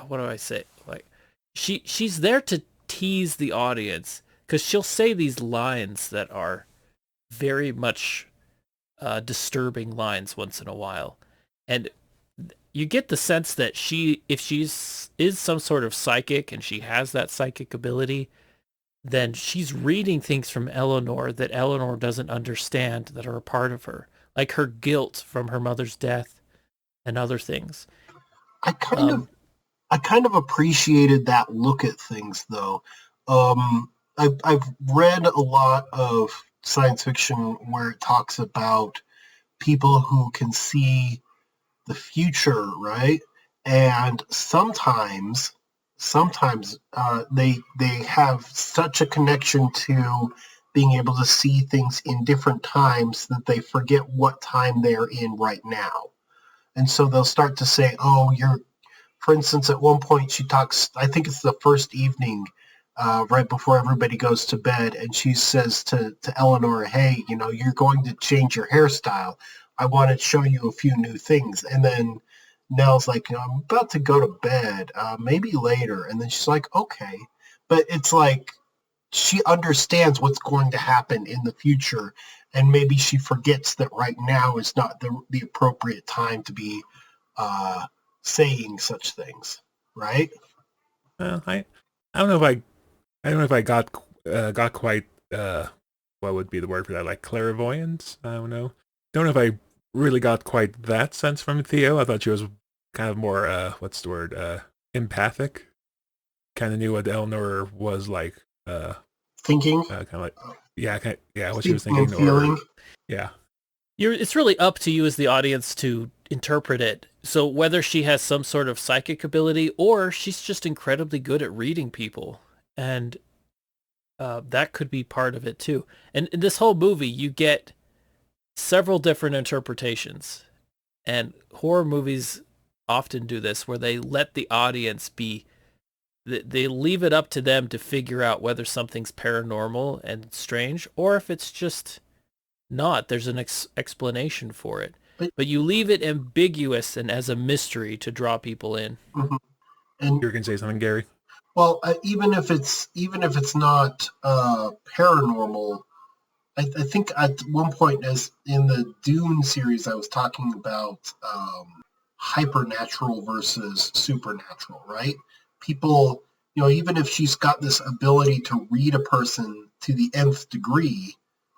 what do I say? Like, she's there to tease the audience because she'll say these lines that are very much disturbing lines once in a while, and you get the sense that if she's is some sort of psychic and she has that psychic ability, then she's reading things from Eleanor that Eleanor doesn't understand that are a part of her, like her guilt from her mother's death and other things. I kind of appreciated that look at things, though. I've read a lot of science fiction where it talks about people who can see the future, right? And sometimes they have such a connection to being able to see things in different times that they forget what time they're in right now. And so they'll start to say, oh, for instance, at one point she talks, I think it's the first evening, right before everybody goes to bed, and she says to Eleanor, hey, you're going to change your hairstyle. I want to show you a few new things. And then Nell's like, I'm about to go to bed, maybe later. And then she's like, okay. But it's like she understands what's going to happen in the future, and maybe she forgets that right now is not the appropriate time to be saying such things, right? I don't know if I got quite what would be the word for that, like clairvoyance. I don't know. Don't know if I really got quite that sense from Theo. I thought she was kind of more what's the word, empathic. Kind of knew what Eleanor was like. Thinking. Kind of like what she was thinking, feeling. Yeah. It's really up to you as the audience to interpret it. So whether she has some sort of psychic ability or she's just incredibly good at reading people, and that could be part of it too. And in this whole movie, you get several different interpretations, and horror movies often do this, where they let the audience they leave it up to them to figure out whether something's paranormal and strange, or if it's just not. There's an explanation for it. But you leave it ambiguous and as a mystery to draw people in. Mm-hmm. And you're gonna say something, Gary? Well, even if it's not paranormal, I think at one point, as in the Dune series, I was talking about hypernatural versus supernatural, right? People, even if she's got this ability to read a person to the nth degree,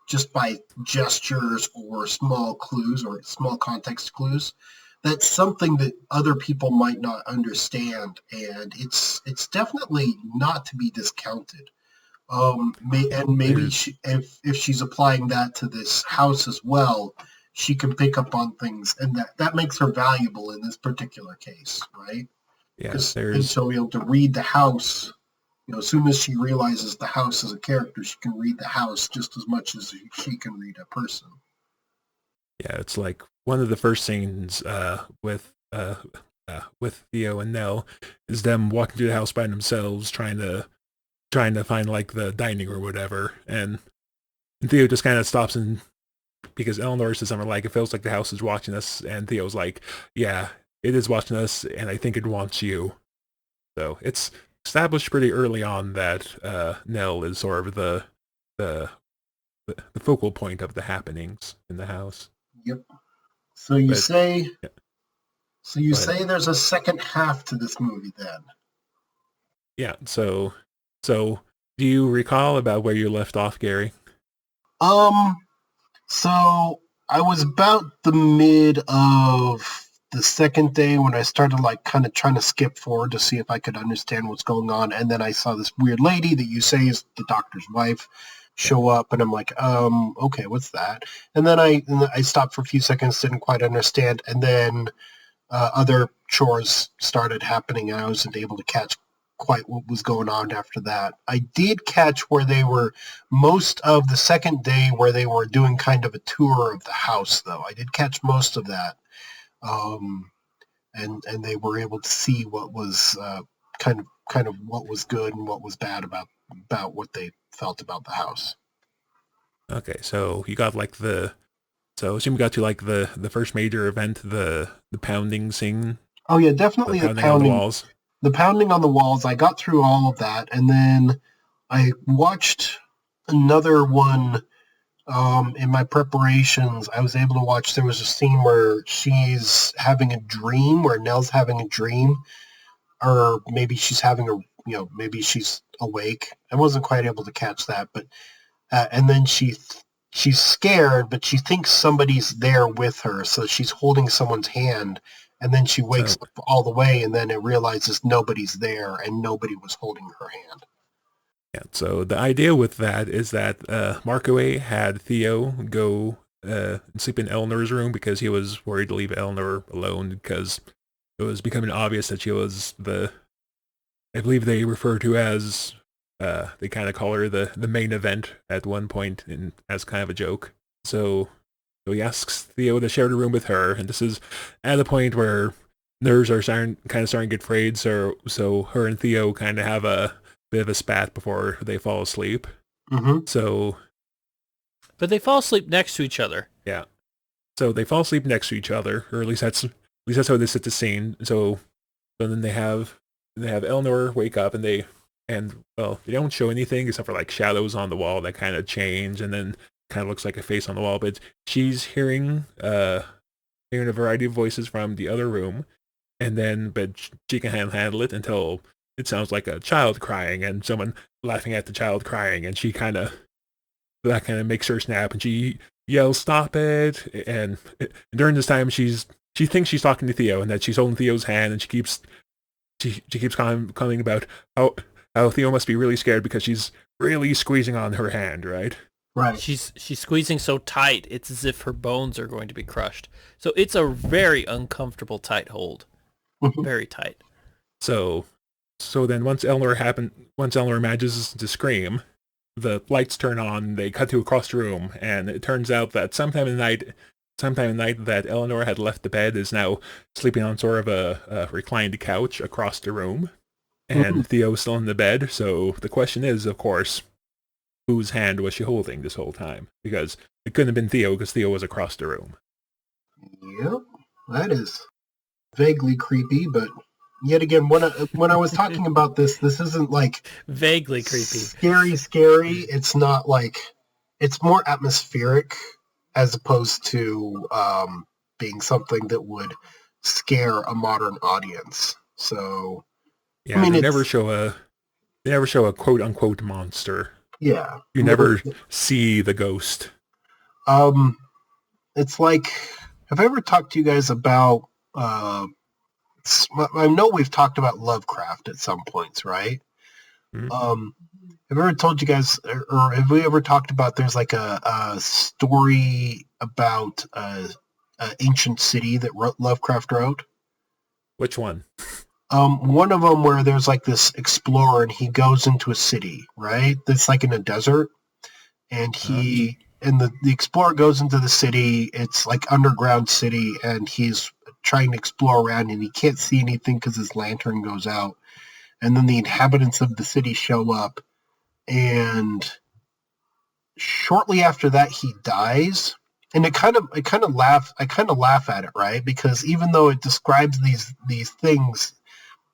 just by gestures or small clues or small context clues, that's something that other people might not understand, and it's definitely not to be discounted. Maybe if she's applying that to this house as well, she can pick up on things, and that makes her valuable in this particular case, right? Yes, and she'll be able to read the house. As soon as she realizes the house is a character, she can read the house just as much as she can read a person. Yeah, it's like one of the first scenes with Theo and Nell is them walking through the house by themselves, trying to find like the dining room or whatever, and Theo just kind of stops and because Eleanor says something like, it feels like the house is watching us, and Theo's like, yeah, it is watching us, and I think it wants you. So it's established pretty early on that Nell is sort of the focal point of the happenings in the house. Yep. So you say there's a second half to this movie then? Yeah. So do you recall about where you left off, Gary? So I was about the mid of the second day when I started like kind of trying to skip forward to see if I could understand what's going on, and then I saw this weird lady that you say is the doctor's wife show up, and I'm like, okay, what's that? And then I stopped for a few seconds, didn't quite understand, and then other chores started happening, and I wasn't able to catch quite what was going on after that. I did catch where they were most of the second day, where they were doing kind of a tour of the house, though. I did catch most of that. and they were able to see what was kind of what was good and what was bad about what they felt about the house. Okay, so you got like so assume we got to like the first major event, the pounding scene. Oh yeah, definitely the pounding on the walls. The pounding on the walls. I got through all of that, and then I watched another one in my preparations. I was able to watch. There was a scene where she's having a dream, where Nell's having a dream, or maybe she's having maybe she's awake. I wasn't quite able to catch that, but and then she's scared, but she thinks somebody's there with her, so she's holding someone's hand, and then she wakes up all the way, and then it realizes nobody's there, and nobody was holding her hand. Yeah, so the idea with that is that Markaway had Theo go sleep in Eleanor's room because he was worried to leave Eleanor alone because it was becoming obvious that she was I believe they refer to as, they kind of call her the main event at one point as kind of a joke. So he asks Theo to share the room with her, and this is at the point where nerves are starting to get frayed, so her and Theo kind of have a bit of a spat before they fall asleep. Mm-hmm. But they fall asleep next to each other. Yeah. So they fall asleep next to each other, or at least that's how they set the scene. So then they have Eleanor wake up, and they don't show anything except for like shadows on the wall that kind of change, and then kind of looks like a face on the wall. But she's hearing a variety of voices from the other room, but she can handle it until it sounds like a child crying and someone laughing at the child crying, and that kind of makes her snap, and she yells, "Stop it!" And during this time, she thinks she's talking to Theo, and that she's holding Theo's hand, and she keeps commenting about how Theo must be really scared because she's really squeezing on her hand, right? Right. She's squeezing so tight, it's as if her bones are going to be crushed. So it's a very uncomfortable tight hold. Very tight. So then once Eleanor manages to scream, the lights turn on, they cut to across the room, and it turns out that sometime in the night that Eleanor had left the bed is now sleeping on sort of a reclined couch across the room, and Theo's still in the bed. So the question is, of course, whose hand was she holding this whole time? Because it couldn't have been Theo, because Theo was across the room. Yep, that is vaguely creepy, but yet again, when I was talking about this isn't like vaguely creepy, scary. It's not like, it's more atmospheric as opposed to being something that would scare a modern audience. So yeah, I mean, they never show a quote unquote monster. Yeah, you never see the ghost. It's like, have I ever talked to you guys about? I know we've talked about Lovecraft at some points, right? Mm-hmm. Have I ever told you guys, or have we ever talked about, there's like a story about an ancient city that Lovecraft wrote? Which one? One of them where there's like this explorer, and he goes into a city, right? That's like in a desert, and the explorer goes into the city. It's like underground city, and he's trying to explore around, and he can't see anything because his lantern goes out. And then the inhabitants of the city show up, and shortly after that he dies. And I kind of laugh at it, right? Because even though it describes these things,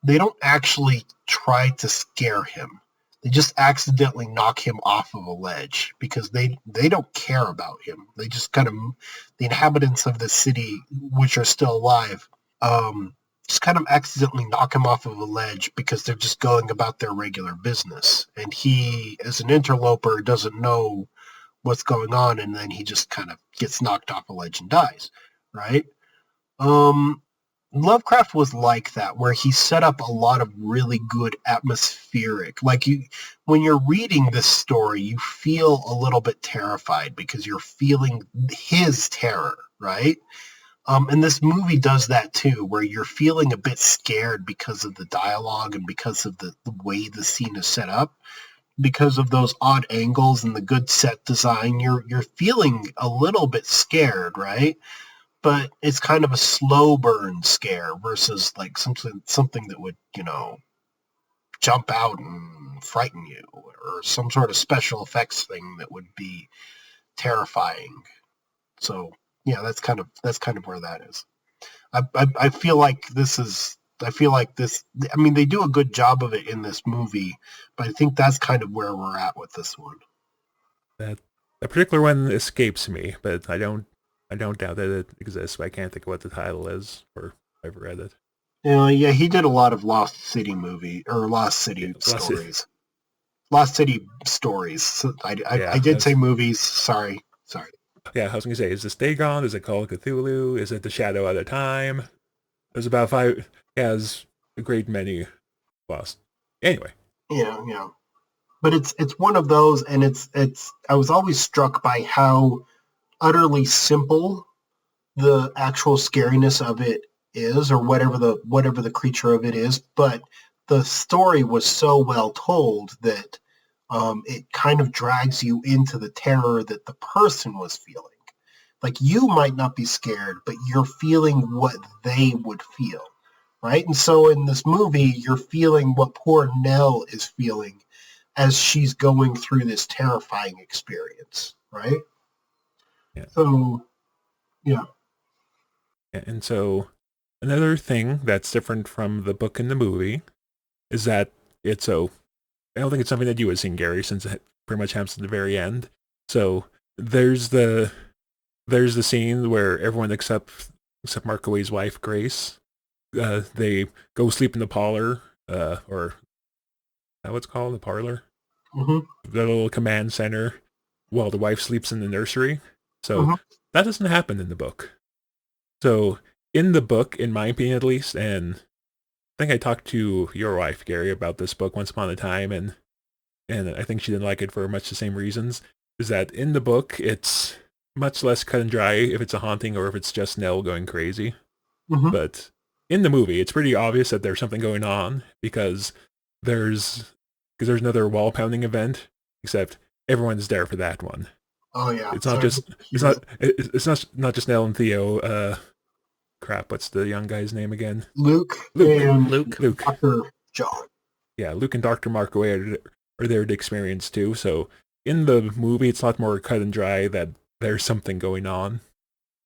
they don't actually try to scare him. They just accidentally knock him off of a ledge because they don't care about him. They just the inhabitants of the city, which are still alive, just kind of accidentally knock him off of a ledge because they're just going about their regular business. And he, as an interloper, doesn't know what's going on, and then he just kind of gets knocked off a ledge and dies, right? Lovecraft was like that, where he set up a lot of really good atmospheric, like when you're reading this story, you feel a little bit terrified because you're feeling his terror, right? And this movie does that too, where you're feeling a bit scared because of the dialogue and because of the way the scene is set up, because of those odd angles and the good set design. You're feeling a little bit scared, right? but it's kind of a slow burn scare versus like something that would, jump out and frighten you, or some sort of special effects thing that would be terrifying. So yeah, that's kind of where that is. I feel like this is. I feel like this. I mean, they do a good job of it in this movie, but I think that's kind of where we're at with this one. That particular one escapes me, but I don't doubt that it exists. But I can't think of what the title is, or I've read it. Yeah, he did a lot of Lost City stories. Lost City stories. So I did say movies. Sorry. Yeah, I was gonna say, is this Dagon? Is it Call of Cthulhu? Is it The Shadow at a Time? There's about 5. It has a great many Lost. Anyway. Yeah. But it's one of those, and it's. I was always struck by how utterly simple the actual scariness of it is, or whatever the creature of it is. But the story was so well told that it kind of drags you into the terror that the person was feeling. Like, you might not be scared, but you're feeling what they would feel, right? And so in this movie, you're feeling what poor Nell is feeling as she's going through this terrifying experience, right? Yeah. So, yeah. And so another thing that's different from the book and the movie is that I don't think it's something that you would seen, Gary, since it pretty much happens at the very end. So there's the scene where everyone except Markaway's wife, Grace, they go sleep in the parlor, or what's it called, the parlor, Mm-hmm. the little command center, while the wife sleeps in the nursery. So that doesn't happen in the book. So in the book, in my opinion at least, and I think I talked to your wife, Gary, about this book once upon a time, and I think she didn't like it for much the same reasons, is that in the book, it's much less cut and dry if it's a haunting or if it's just Nell going crazy. Mm-hmm. But in the movie, it's pretty obvious that there's something going on because there's another wall pounding event, except everyone's there for that one. Oh yeah. It's not just Nell and Theo. Crap, what's the young guy's name again? Luke. Luke. Dr. John. Yeah, Luke and Dr. Markaway are there to experience too. So in the movie, it's a lot more cut and dry that there's something going on.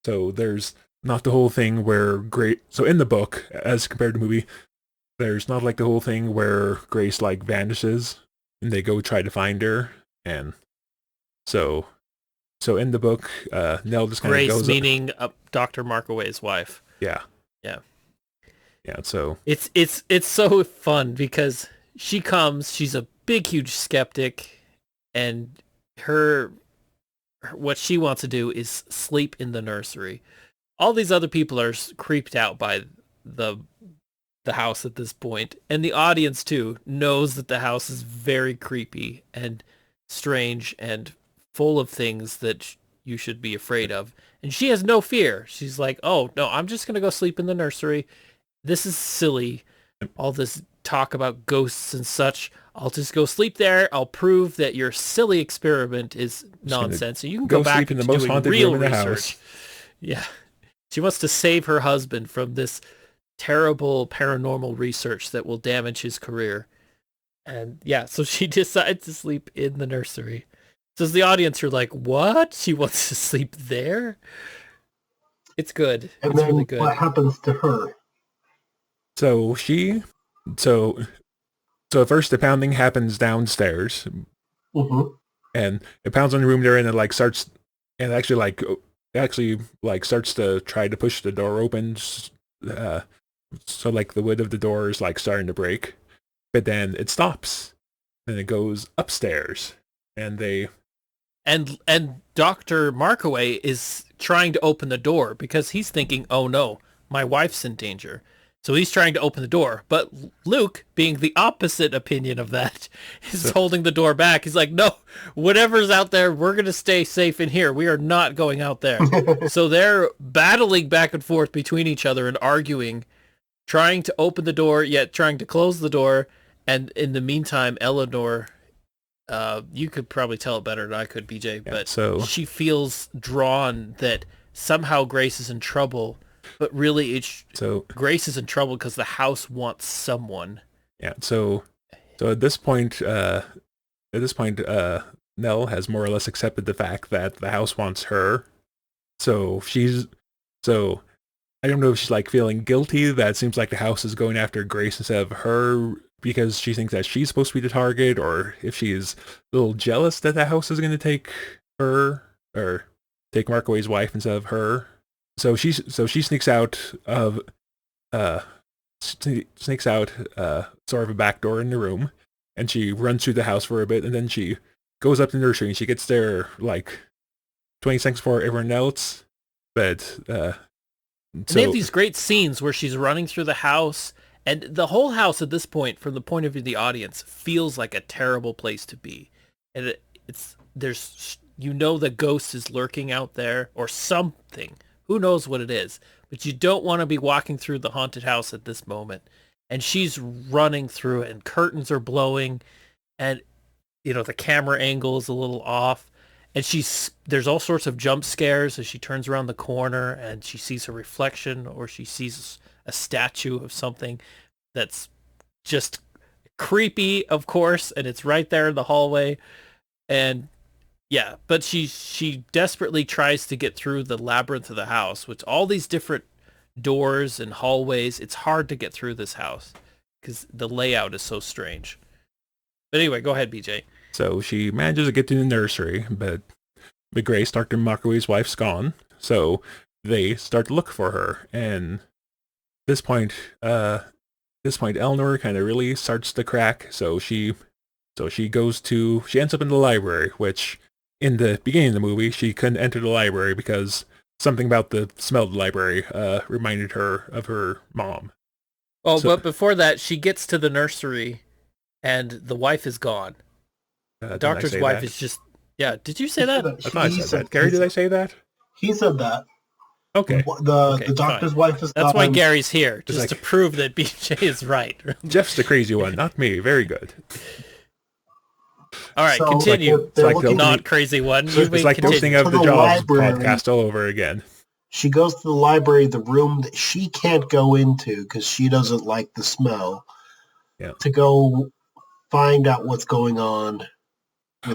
So there's not the whole thing where so in the book, as compared to the movie, there's not like the whole thing where Grace like vanishes and they go try to find her. And so in the book, Nell just kind of goes... Grace meaning Dr. Markaway's wife. Yeah. So it's so fun because she comes, she's a big, huge skeptic, and what she wants to do is sleep in the nursery. All these other people are creeped out by the house at this point, and the audience too knows that the house is very creepy and strange and full of things that you should be afraid of. And she has no fear. She's like, oh no, I'm just gonna go sleep in the nursery. This is silly. All this talk about ghosts and such. I'll just go sleep there. I'll prove that your silly experiment is nonsense. And you can go back in the to most doing haunted real room in the research. house. Yeah. She wants to save her husband from this terrible paranormal research that will damage his career. And yeah, so she decides to sleep in the nursery. So as the audience, you're like, what? She wants to sleep there? It's good. And it's then really good. What happens to her? So first the pounding happens downstairs, and it pounds on the room there, and it like starts, and actually starts to try to push the door open. So like the wood of the door is like starting to break, but then it stops, and it goes upstairs, and Dr. Markaway is trying to open the door because he's thinking, oh no, my wife's in danger. So he's trying to open the door. But Luke, being the opposite opinion of that, is holding the door back. He's like, no, whatever's out there, we're going to stay safe in here. We are not going out there. So they're battling back and forth between each other and arguing, trying to open the door, yet trying to close the door. And in the meantime, Eleanor... you could probably tell it better than I could, BJ, but so she feels drawn that somehow Grace is in trouble, but really So Grace is in trouble because the house wants someone. yeah, so at this point, Nell has more or less accepted the fact that the house wants her. So so I don't know if she's like feeling guilty that it seems like the house is going after Grace instead of her because she thinks that she's supposed to be the target, or if she's a little jealous that the house is going to take her or take Markaway's wife instead of her. So she sneaks out of sort of a back door in the room, and she runs through the house for a bit, and then she goes up to the nursery, and she gets there like 20 seconds before everyone else. But and they have these great scenes where she's running through the house, and the whole house at this point, from the point of view of the audience, feels like a terrible place to be. And there's the ghost is lurking out there or something. Who knows what it is? But you don't want to be walking through the haunted house at this moment. And she's running through it, and curtains are blowing, and the camera angle is a little off. And there's all sorts of jump scares as she turns around the corner and she sees her reflection, or she sees a statue of something that's just creepy, of course, and it's right there in the hallway. And yeah, but she desperately tries to get through the labyrinth of the house, which all these different doors and hallways. It's hard to get through this house because the layout is so strange. But anyway, go ahead, BJ. So she manages to get to the nursery, but Grace, Dr. Markaway's wife's gone. So they start to look for her, and this point, Eleanor kind of really starts to crack. So she ends up in the library, which in the beginning of the movie she couldn't enter the library because something about the smell of the library reminded her of her mom. Oh, but before that, she gets to the nursery, and the wife is gone. The doctor's wife is just... Yeah, did you say that? I thought I said that. Gary, did I say that? He said that. Okay. The doctor's wife is gone. That's why Gary's here, just to prove that BJ is right. Jeff's the crazy one, not me. Very good. All right, continue. It's like the not crazy one. It's like the opening of the Jaws podcast all over again. She goes to the library, the room that she can't go into because she doesn't like the smell, to go find out what's going on.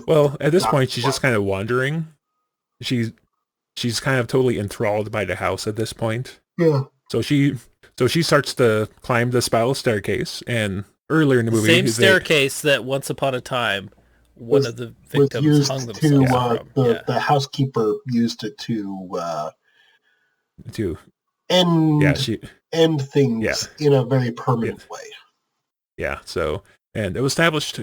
Well, at this point, she's just kind of wandering. She's kind of totally enthralled by the house at this point. Yeah. So she starts to climb the spiral staircase, and earlier in the movie, same staircase that once upon a time one of the victims hung themselves from. The housekeeper used it to end things in a very permanent way. Yeah. So, and it was established.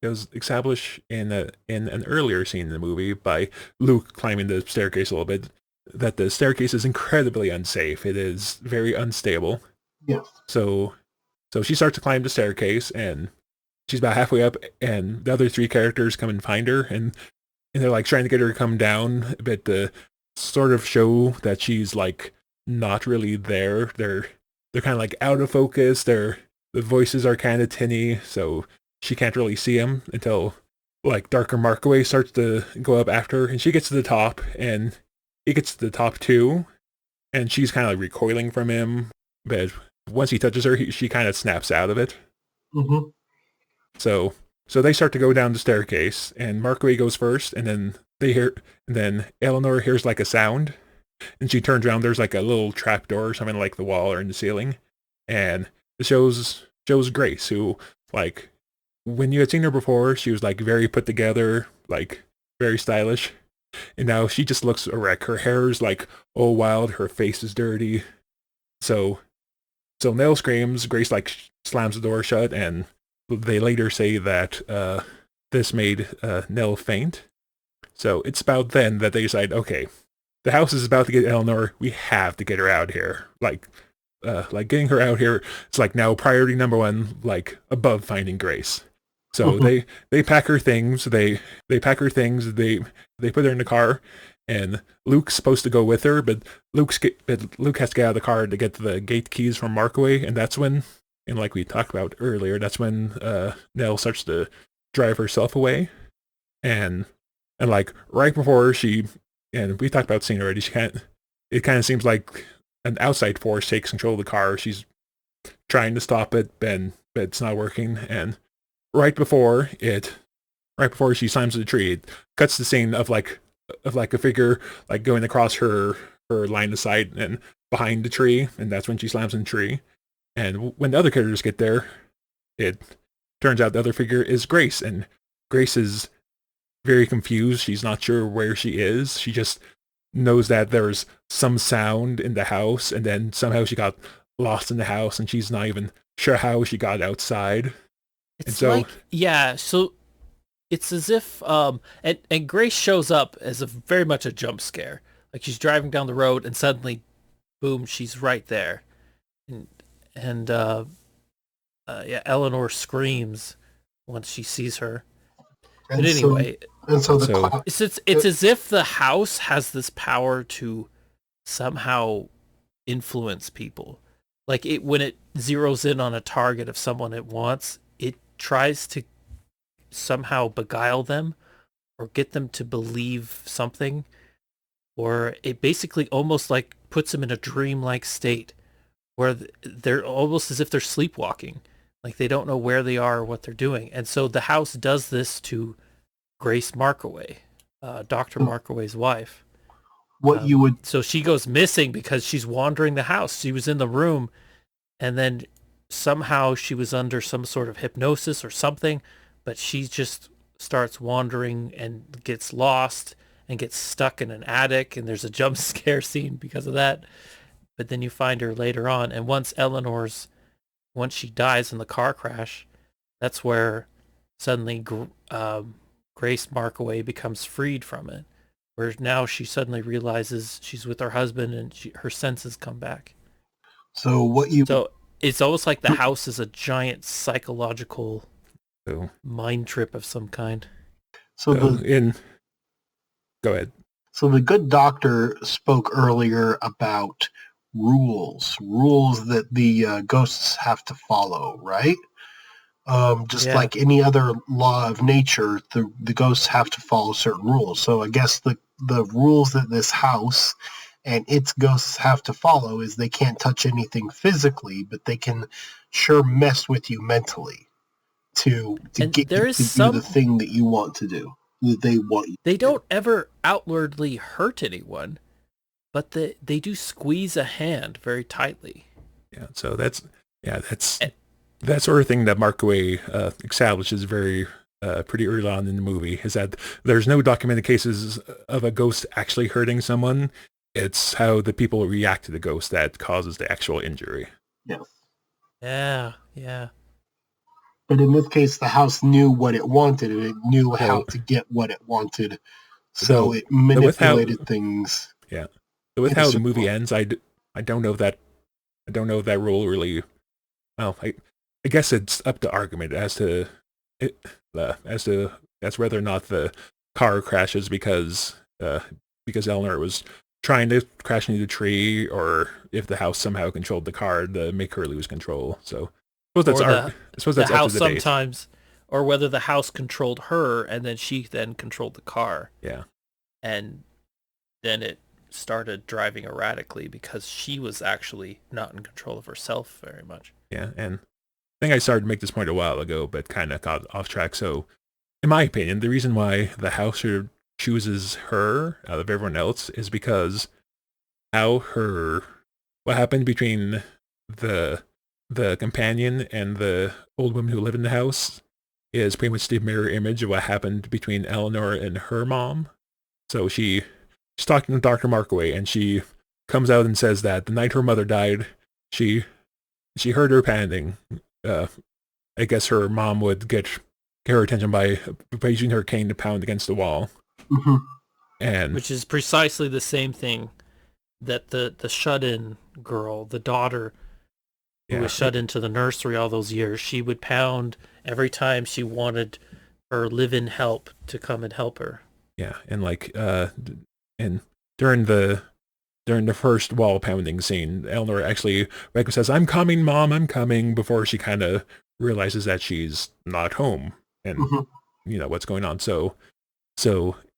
It was established in an earlier scene in the movie by Luke climbing the staircase a little bit that the staircase is incredibly unsafe. It is very unstable. Yes. So she starts to climb the staircase, and she's about halfway up, and the other three characters come and find her, and they're like trying to get her to come down, but to sort of show that she's like not really there. They're kind of like out of focus. The voices are kind of tinny, so she can't really see him until like Dr. Markaway starts to go up after her, and she gets to the top, and he gets to the top too, and she's kind of like recoiling from him, but once he touches her, she kind of snaps out of it. Mm-hmm. So they start to go down the staircase, and Markaway goes first, and then Eleanor hears like a sound, and she turns around. There's like a little trap door or something like the wall or in the ceiling, and it shows Grace, who like when you had seen her before, she was like very put together, like very stylish, and now she just looks a wreck. Her hair is like all wild, her face is dirty. So Nell screams. Grace like slams the door shut, and they later say that this made Nell faint. So it's about then that they decide, okay, the house is about to get Eleanor. We have to get her out here. Like getting her out here, it's like now priority number one, like above finding Grace. So they pack her things. They pack her things. They put her in the car, and Luke's supposed to go with her, but Luke has to get out of the car to get the gate keys from Markaway, and that's when, and like we talked about earlier, that's when Nell starts to drive herself away, and like right before she and we talked about the scene already. It kind of seems like an outside force takes control of the car. She's trying to stop it, but it's not working. And right before she slams into the tree, it cuts the scene of like a figure like going across her line of sight and behind the tree, and that's when she slams in the tree. And when the other characters get there, it turns out the other figure is Grace, and Grace is very confused. She's not sure where she is. She just knows that there's some sound in the house, and then somehow she got lost in the house, and she's not even sure how she got outside. It's like, yeah, so it's as if and Grace shows up as very much a jump scare. Like she's driving down the road and suddenly boom, she's right there. And yeah, Eleanor screams once she sees her. And but anyway, it's as if the house has this power to somehow influence people. Like when it zeroes in on a target of someone it wants, it tries to somehow beguile them or get them to believe something, or it basically almost like puts them in a dreamlike state where they're almost as if they're sleepwalking. Like they don't know where they are or what they're doing. And so the house does this to Grace Markaway, Dr. Markaway's wife. So she goes missing because she's wandering the house. She was in the room and then somehow she was under some sort of hypnosis or something, but she just starts wandering and gets lost and gets stuck in an attic, and there's a jump scare scene because of that. But then you find her later on, and once she dies in the car crash, that's where suddenly Grace Markaway becomes freed from it, where now she suddenly realizes she's with her husband and her senses come back. So it's almost like the house is a giant psychological mind trip of some kind. Go ahead. So the good doctor spoke earlier about rules that the ghosts have to follow, right? Like any other law of nature, the ghosts have to follow certain rules. So I guess the rules that this house and its ghosts have to follow is they can't touch anything physically, but they can sure mess with you mentally to get you to do the thing that you want to do, that they want you. They don't ever outwardly hurt anyone, but they do squeeze a hand very tightly. Yeah, so that's that sort of thing that Markaway establishes very pretty early on in the movie, is that there's no documented cases of a ghost actually hurting someone. It's how the people react to the ghost that causes the actual injury. Yes. Yeah. But in this case, the house knew what it wanted, and it knew how to get what it wanted. So it manipulated things. Yeah. So with how the movie ends, I don't know if that rule really. Well, I guess it's up to argument as to whether or not the car crashes because Eleanor was trying to crash into the tree, or if the house somehow controlled the car to make her lose control. So I suppose that's the house sometimes, or whether the house controlled her and then she then controlled the car. Yeah, and then it started driving erratically because she was actually not in control of herself very much. Yeah, and I think I started to make this point a while ago, but kind of got off track. So, in my opinion, the reason why the house chooses her out of everyone else is because what happened between the companion and the old woman who lived in the house is pretty much the mirror image of what happened between Eleanor and her mom. So she's talking to Dr. Markaway, and she comes out and says that the night her mother died, she heard her panting. I guess her mom would get her attention by using her cane to pound against the wall. Mm-hmm. And which is precisely the same thing that the shut-in girl, the daughter who was shut into the nursery all those years, she would pound every time she wanted her live-in help to come and help her. Yeah, and and during the first wall pounding scene, Eleanor actually says, "I'm coming, Mom, I'm coming," before she kind of realizes that she's not home and what's going on. So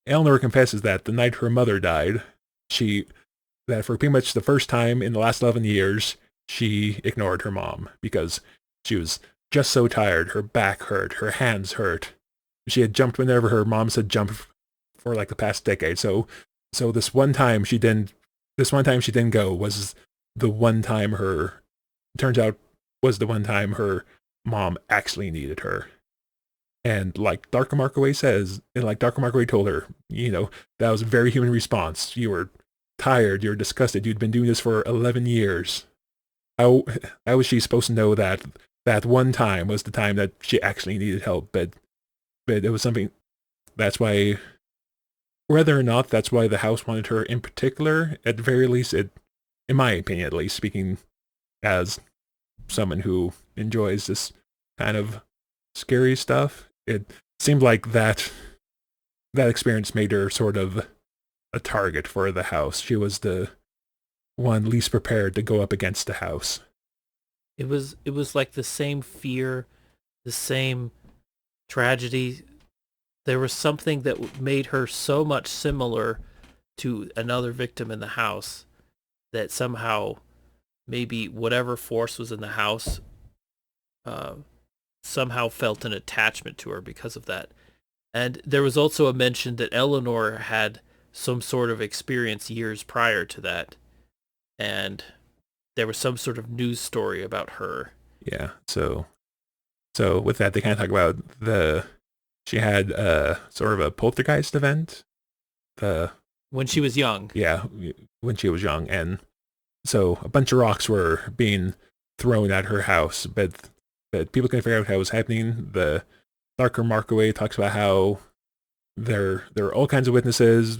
Eleanor confesses that the night her mother died, that for pretty much the first time in the last 11 years, she ignored her mom because she was just so tired. Her back hurt, her hands hurt. She had jumped whenever her mom said jump for like the past decade. So this one time she didn't go was the one time her mom actually needed her. And like Dr. Markaway says, and like Dr. Markaway told her, that was a very human response. You were tired, you were disgusted, you'd been doing this for 11 years. How was she supposed to know that one time was the time that she actually needed help? But it was something, that's why, whether or not that's why the house wanted her in particular, at the very least, in my opinion at least, speaking as someone who enjoys this kind of scary stuff, it seemed like that experience made her sort of a target for the house. She was the one least prepared to go up against the house. It was like the same fear, the same tragedy. There was something that made her so much similar to another victim in the house that somehow maybe whatever force was in the house somehow felt an attachment to her because of that. And there was also a mention that Eleanor had some sort of experience years prior to that. And there was some sort of news story about her. Yeah, so with that, they kind of talk about she had sort of a poltergeist event. When she was young. Yeah, when she was young. And so a bunch of rocks were being thrown at her house, but people couldn't figure out how it was happening. The Dr. Markaway talks about how there are all kinds of witnesses.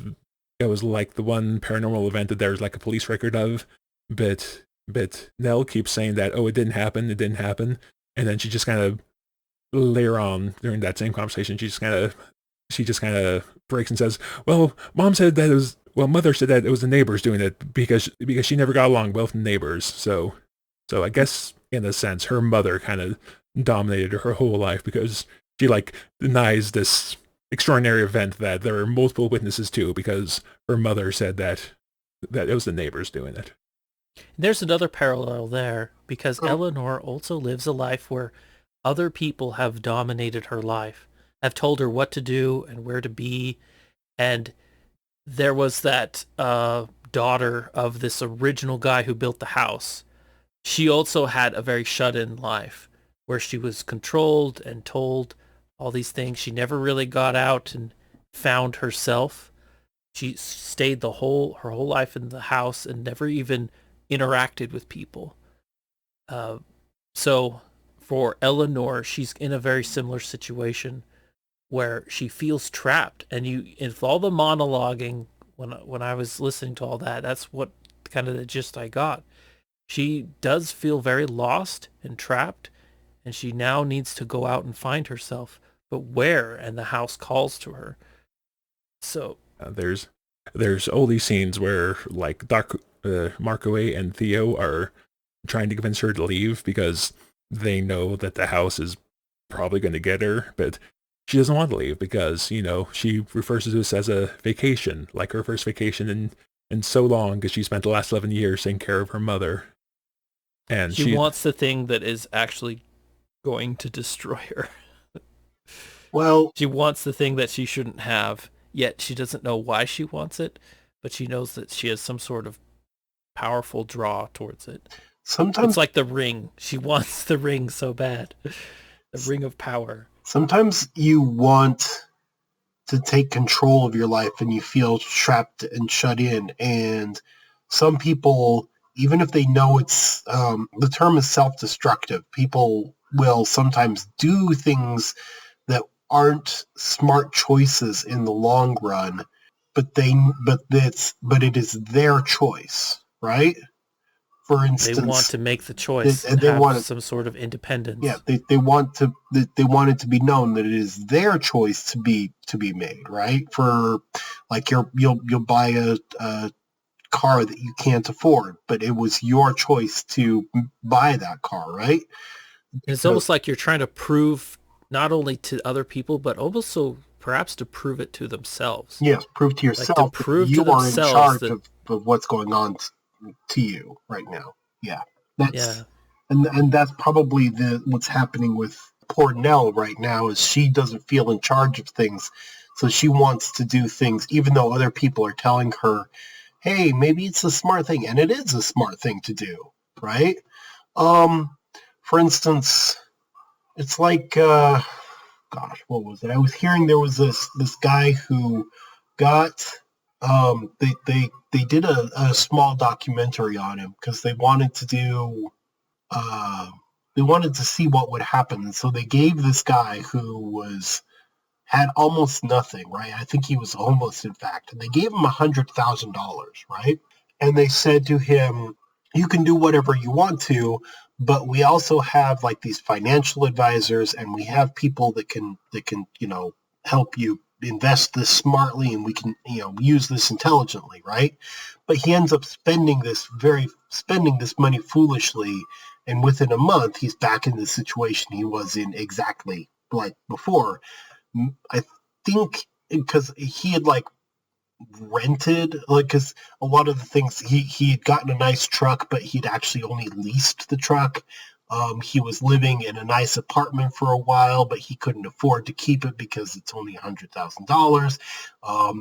It was like the one paranormal event that there's like a police record of, but Nell keeps saying that, it didn't happen, and then she just kind of later on during that same conversation, she just kind of breaks and says, well, mother said that it was the neighbors doing it because she never got along well with the neighbors. So I guess in a sense her mother kind of dominated her whole life because she like denies this extraordinary event that there are multiple witnesses to because her mother said that it was the neighbors doing it. There's another parallel there because Eleanor also lives a life where other people have dominated her life, have told her what to do and where to be. And there was that daughter of this original guy who built the house. She also had a very shut-in life where she was controlled and told all these things. She never really got out and found herself. She stayed her whole life in the house and never even interacted with people. So for Eleanor, she's in a very similar situation where she feels trapped. And with all the monologuing, when I was listening to all that, that's what kind of the gist I got. She does feel very lost and trapped, and she now needs to go out and find herself. But where? And the house calls to her. So there's all these scenes where like Markaway and Theo are trying to convince her to leave because they know that the house is probably going to get her, but she doesn't want to leave because, she refers to this as a vacation, like her first vacation in so long because she spent the last 11 years taking care of her mother. And she wants the thing that is actually going to destroy her. Well, she wants the thing that she shouldn't have, yet she doesn't know why she wants it, but she knows that she has some sort of powerful draw towards it. Sometimes it's like the ring. She wants the ring so bad. The ring of power. Sometimes you want to take control of your life and you feel trapped and shut in. And some people, even if they know it's, the term is self-destructive, people will sometimes do things that aren't smart choices in the long run, but it is their choice, right? For instance, they want to make the choice. They want some sort of independence. Yeah, they want it to be known that it is their choice to be made, right? For like you'll buy a car that you can't afford, but it was your choice to buy that car, right? It's almost like you're trying to prove not only to other people, but also perhaps to prove it to themselves. Yes, prove to yourself like to prove that you to are in themselves charge of what's going on to you right now. Yeah, yeah. and that's probably what's happening with poor Nell right now is she doesn't feel in charge of things, so she wants to do things even though other people are telling her, "Hey, maybe it's a smart thing," and it is a smart thing to do, right? For instance, it's like, gosh, what was it? I was hearing there was this guy who got they did a small documentary on him because they wanted to do they wanted to see what would happen. And so they gave this guy who had almost nothing, right? I think he was homeless, in fact. And they gave him $100,000, right? And they said to him, "You can do whatever you want to, but we also have like these financial advisors, and we have people that can help you invest this smartly, and we can use this intelligently, right?" But he ends up spending this money foolishly, and within a month, he's back in the situation he was in exactly like before. I think because he had like rented, like, because a lot of the things he had gotten a nice truck, but he'd actually only leased the truck. He was living in a nice apartment for a while, but he couldn't afford to keep it because it's only $100,000.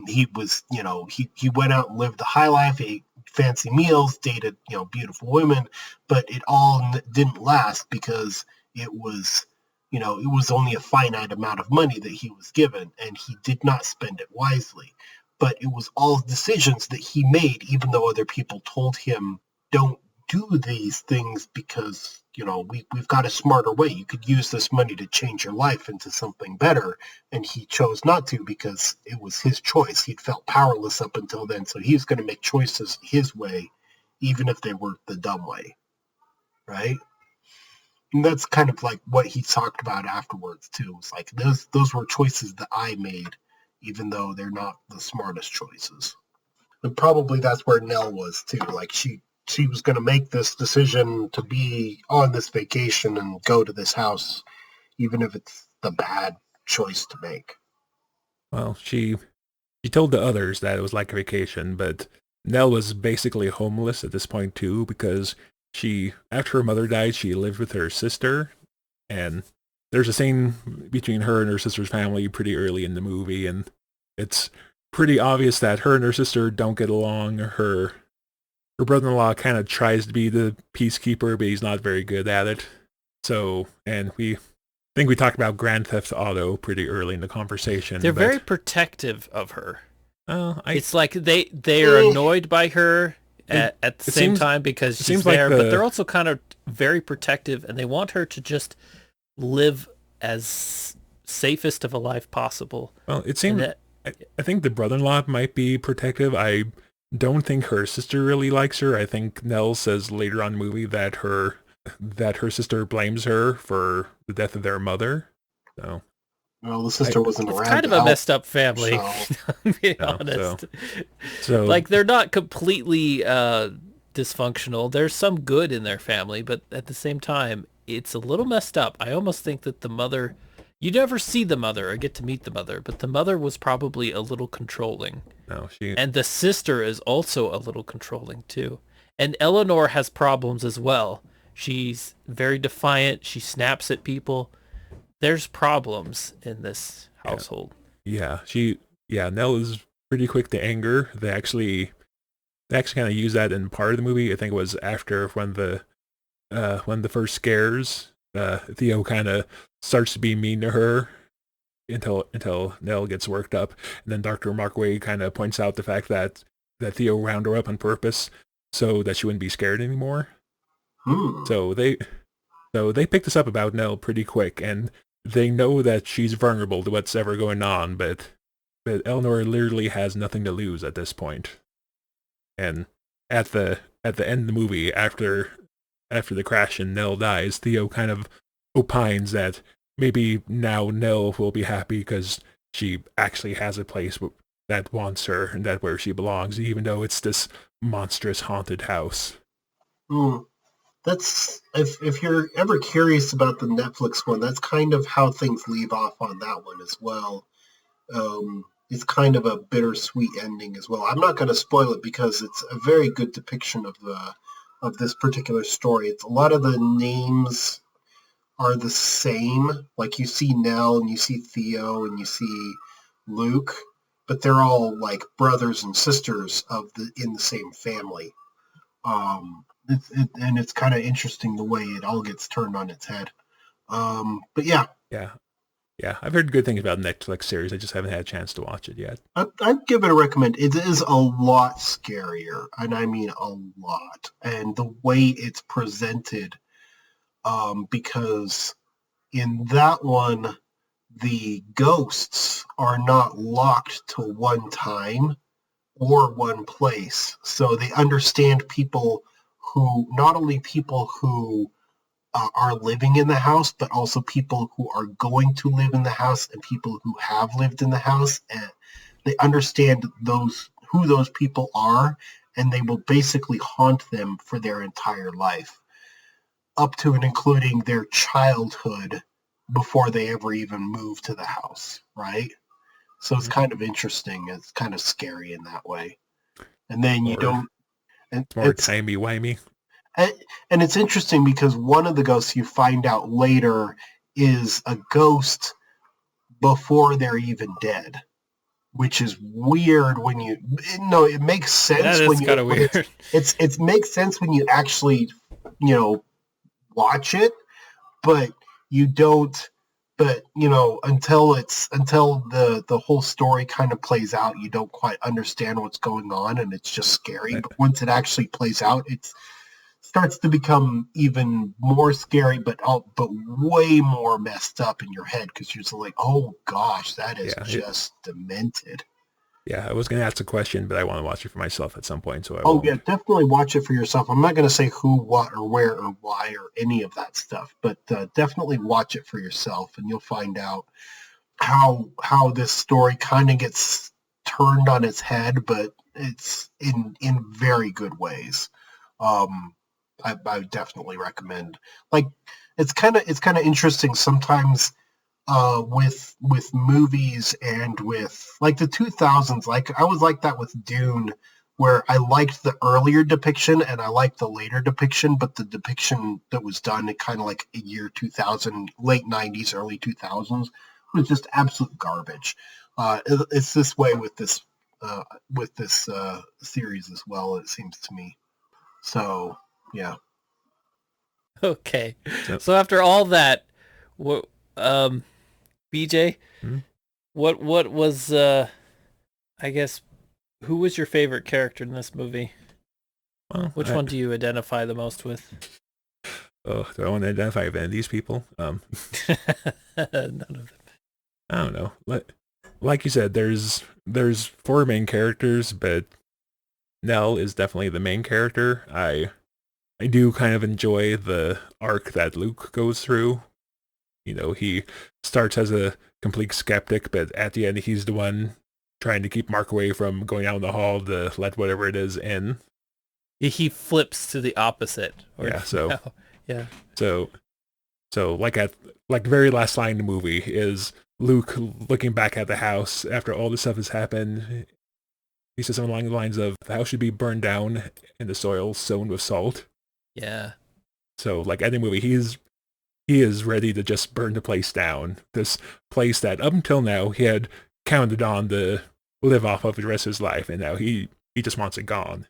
He was, he went out and lived the high life, ate fancy meals, dated, beautiful women, but it all didn't last because it was only a finite amount of money that he was given, and he did not spend it wisely. But it was all decisions that he made, even though other people told him, "Don't do these things because, we've got a smarter way. You could use this money to change your life into something better." And he chose not to because it was his choice. He'd felt powerless up until then, so he was going to make choices his way, even if they were the dumb way, right? And that's kind of like what he talked about afterwards too. It's like those were choices that I made, even though they're not the smartest choices. And probably that's where Nell was too. Like she was going to make this decision to be on this vacation and go to this house, even if it's the bad choice to make. Well, she told the others that it was like a vacation, but Nell was basically homeless at this point too, because after her mother died, she lived with her sister, and there's a scene between her and her sister's family pretty early in the movie, and it's pretty obvious that her and her sister don't get along. Her brother-in-law kind of tries to be the peacekeeper, but he's not very good at it. So, and I think we talked about Grand Theft Auto pretty early in the conversation. They're very protective of her. It's like they are annoyed by her at the same time because she's there, but they're also kind of very protective, and they want her to just live as safest of a life possible. Well, it seems I think the brother-in-law might be protective. I don't think her sister really likes her. I think Nell says later on in the movie that her sister blames her for the death of their mother. So, well, the sister wasn't around. It's kind of a messed up family, to be No, honest. so like, they're not completely dysfunctional. There's some good in their family, but at the same time, it's a little messed up. I almost think that the mother, you never see the mother or get to meet the mother, but the mother was probably a little controlling. No, and the sister is also a little controlling too. And Eleanor has problems as well. She's very defiant. She snaps at people. There's problems in this household. Yeah, Nell is pretty quick to anger. They actually kind of use that in part of the movie. I think it was after when the first scares, Theo kind of starts to be mean to her until Nell gets worked up, and then Dr. Markway kind of points out the fact that Theo wound her up on purpose so that she wouldn't be scared anymore. So they pick this up about Nell pretty quick, and they know that she's vulnerable to what's ever going on, but Eleanor literally has nothing to lose at this point. And at the end of the movie, after the crash and Nell dies, Theo kind of opines that maybe now Nell will be happy because she actually has a place that wants her and that where she belongs, even though it's this monstrous haunted house. That's if you're ever curious about the Netflix one, that's kind of how things leave off on that one as well. It's kind of a bittersweet ending as well. I'm not going to spoil it because it's a very good depiction of this particular story. It's a lot of the names are the same. Like you see Nell and you see Theo and you see Luke, but they're all like brothers and sisters in the same family. And it's kind of interesting the way it all gets turned on its head. But yeah. Yeah, I've heard good things about the Netflix series. I just haven't had a chance to watch it yet. I'd give it a recommend. It is a lot scarier, and I mean a lot. And the way it's presented, because in that one, the ghosts are not locked to one time or one place. So they understand people who, not only people who are living in the house, but also people who are going to live in the house and people who have lived in the house. And they understand who those people are, and they will basically haunt them for their entire life, up to and including their childhood before they ever even move to the house, right? So it's kind of interesting. It's kind of scary in that way. And then you don't... And it's more timey-wimey. And it's interesting because one of the ghosts you find out later is a ghost before they're even dead, which is weird when you... No, it makes sense. That is kind of weird. It makes sense when you actually, watch it, but you don't... But, until the whole story kind of plays out, you don't quite understand what's going on, and it's just scary. But once it actually plays out, it starts to become even more scary, but way more messed up in your head, because you're just like, oh gosh, that is just demented. Yeah, I was going to ask a question, but I want to watch it for myself at some point. So yeah, definitely watch it for yourself. I'm not going to say who, what, or where, or why, or any of that stuff, but definitely watch it for yourself, and you'll find out how this story kind of gets turned on its head, but it's in very good ways. I definitely recommend. Like, it's kind of interesting sometimes. With movies and with like the 2000s, like I was like that with Dune, where I liked the earlier depiction and I liked the later depiction, but the depiction that was done at kind of like a year 2000, late 90s, early 2000s was just absolute garbage. It's this way with this series as well, it seems to me. So yeah. Okay, so after all that, what BJ, what was I guess, who was your favorite character in this movie? Well, which one do you identify the most with? Oh, do I want to identify with any of these people? None of them. I don't know. Like you said, there's 4 main characters, but Nell is definitely the main character. I do kind of enjoy the arc that Luke goes through. He starts as a complete skeptic, but at the end, he's the one trying to keep Mark away from going out in the hall to let whatever it is in. He flips to the opposite. Yeah. So yeah. So like the very last line in the movie is Luke looking back at the house after all this stuff has happened. He says something along the lines of, "The house should be burned down and the soil sown with salt." Yeah. So like at the movie, he is ready to just burn the place down. This place that up until now he had counted on to live off of the rest of his life, and now he just wants it gone.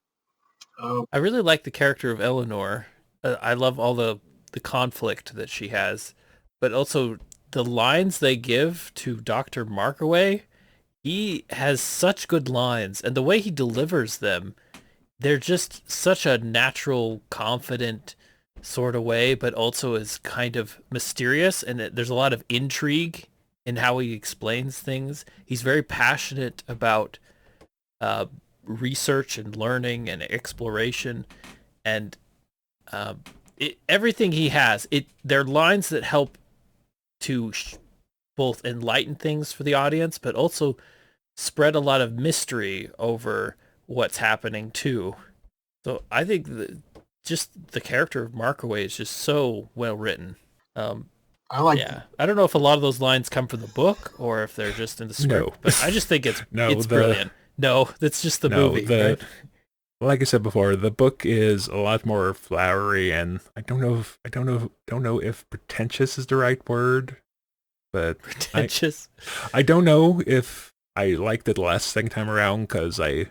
I really like the character of Eleanor. I love all the conflict that she has, but also the lines they give to Dr. Markaway. He has such good lines, and the way he delivers them, they're just such a natural, confident sort of way, but also is kind of mysterious, and there's a lot of intrigue in how he explains things. He's very passionate about research and learning and exploration, and everything he has, they're lines that help to both enlighten things for the audience, but also spread a lot of mystery over what's happening too. So I think just the character of Markaway is just so well written. I like. Yeah, I don't know if a lot of those lines come from the book or if they're just in the script. No. But I just think it's No, it's brilliant. No, that's just the no, movie. the Right? like I said before, the book is a lot more flowery, and I don't know if pretentious is the right word, but Pretentious. I don't know if I liked it last second time around because I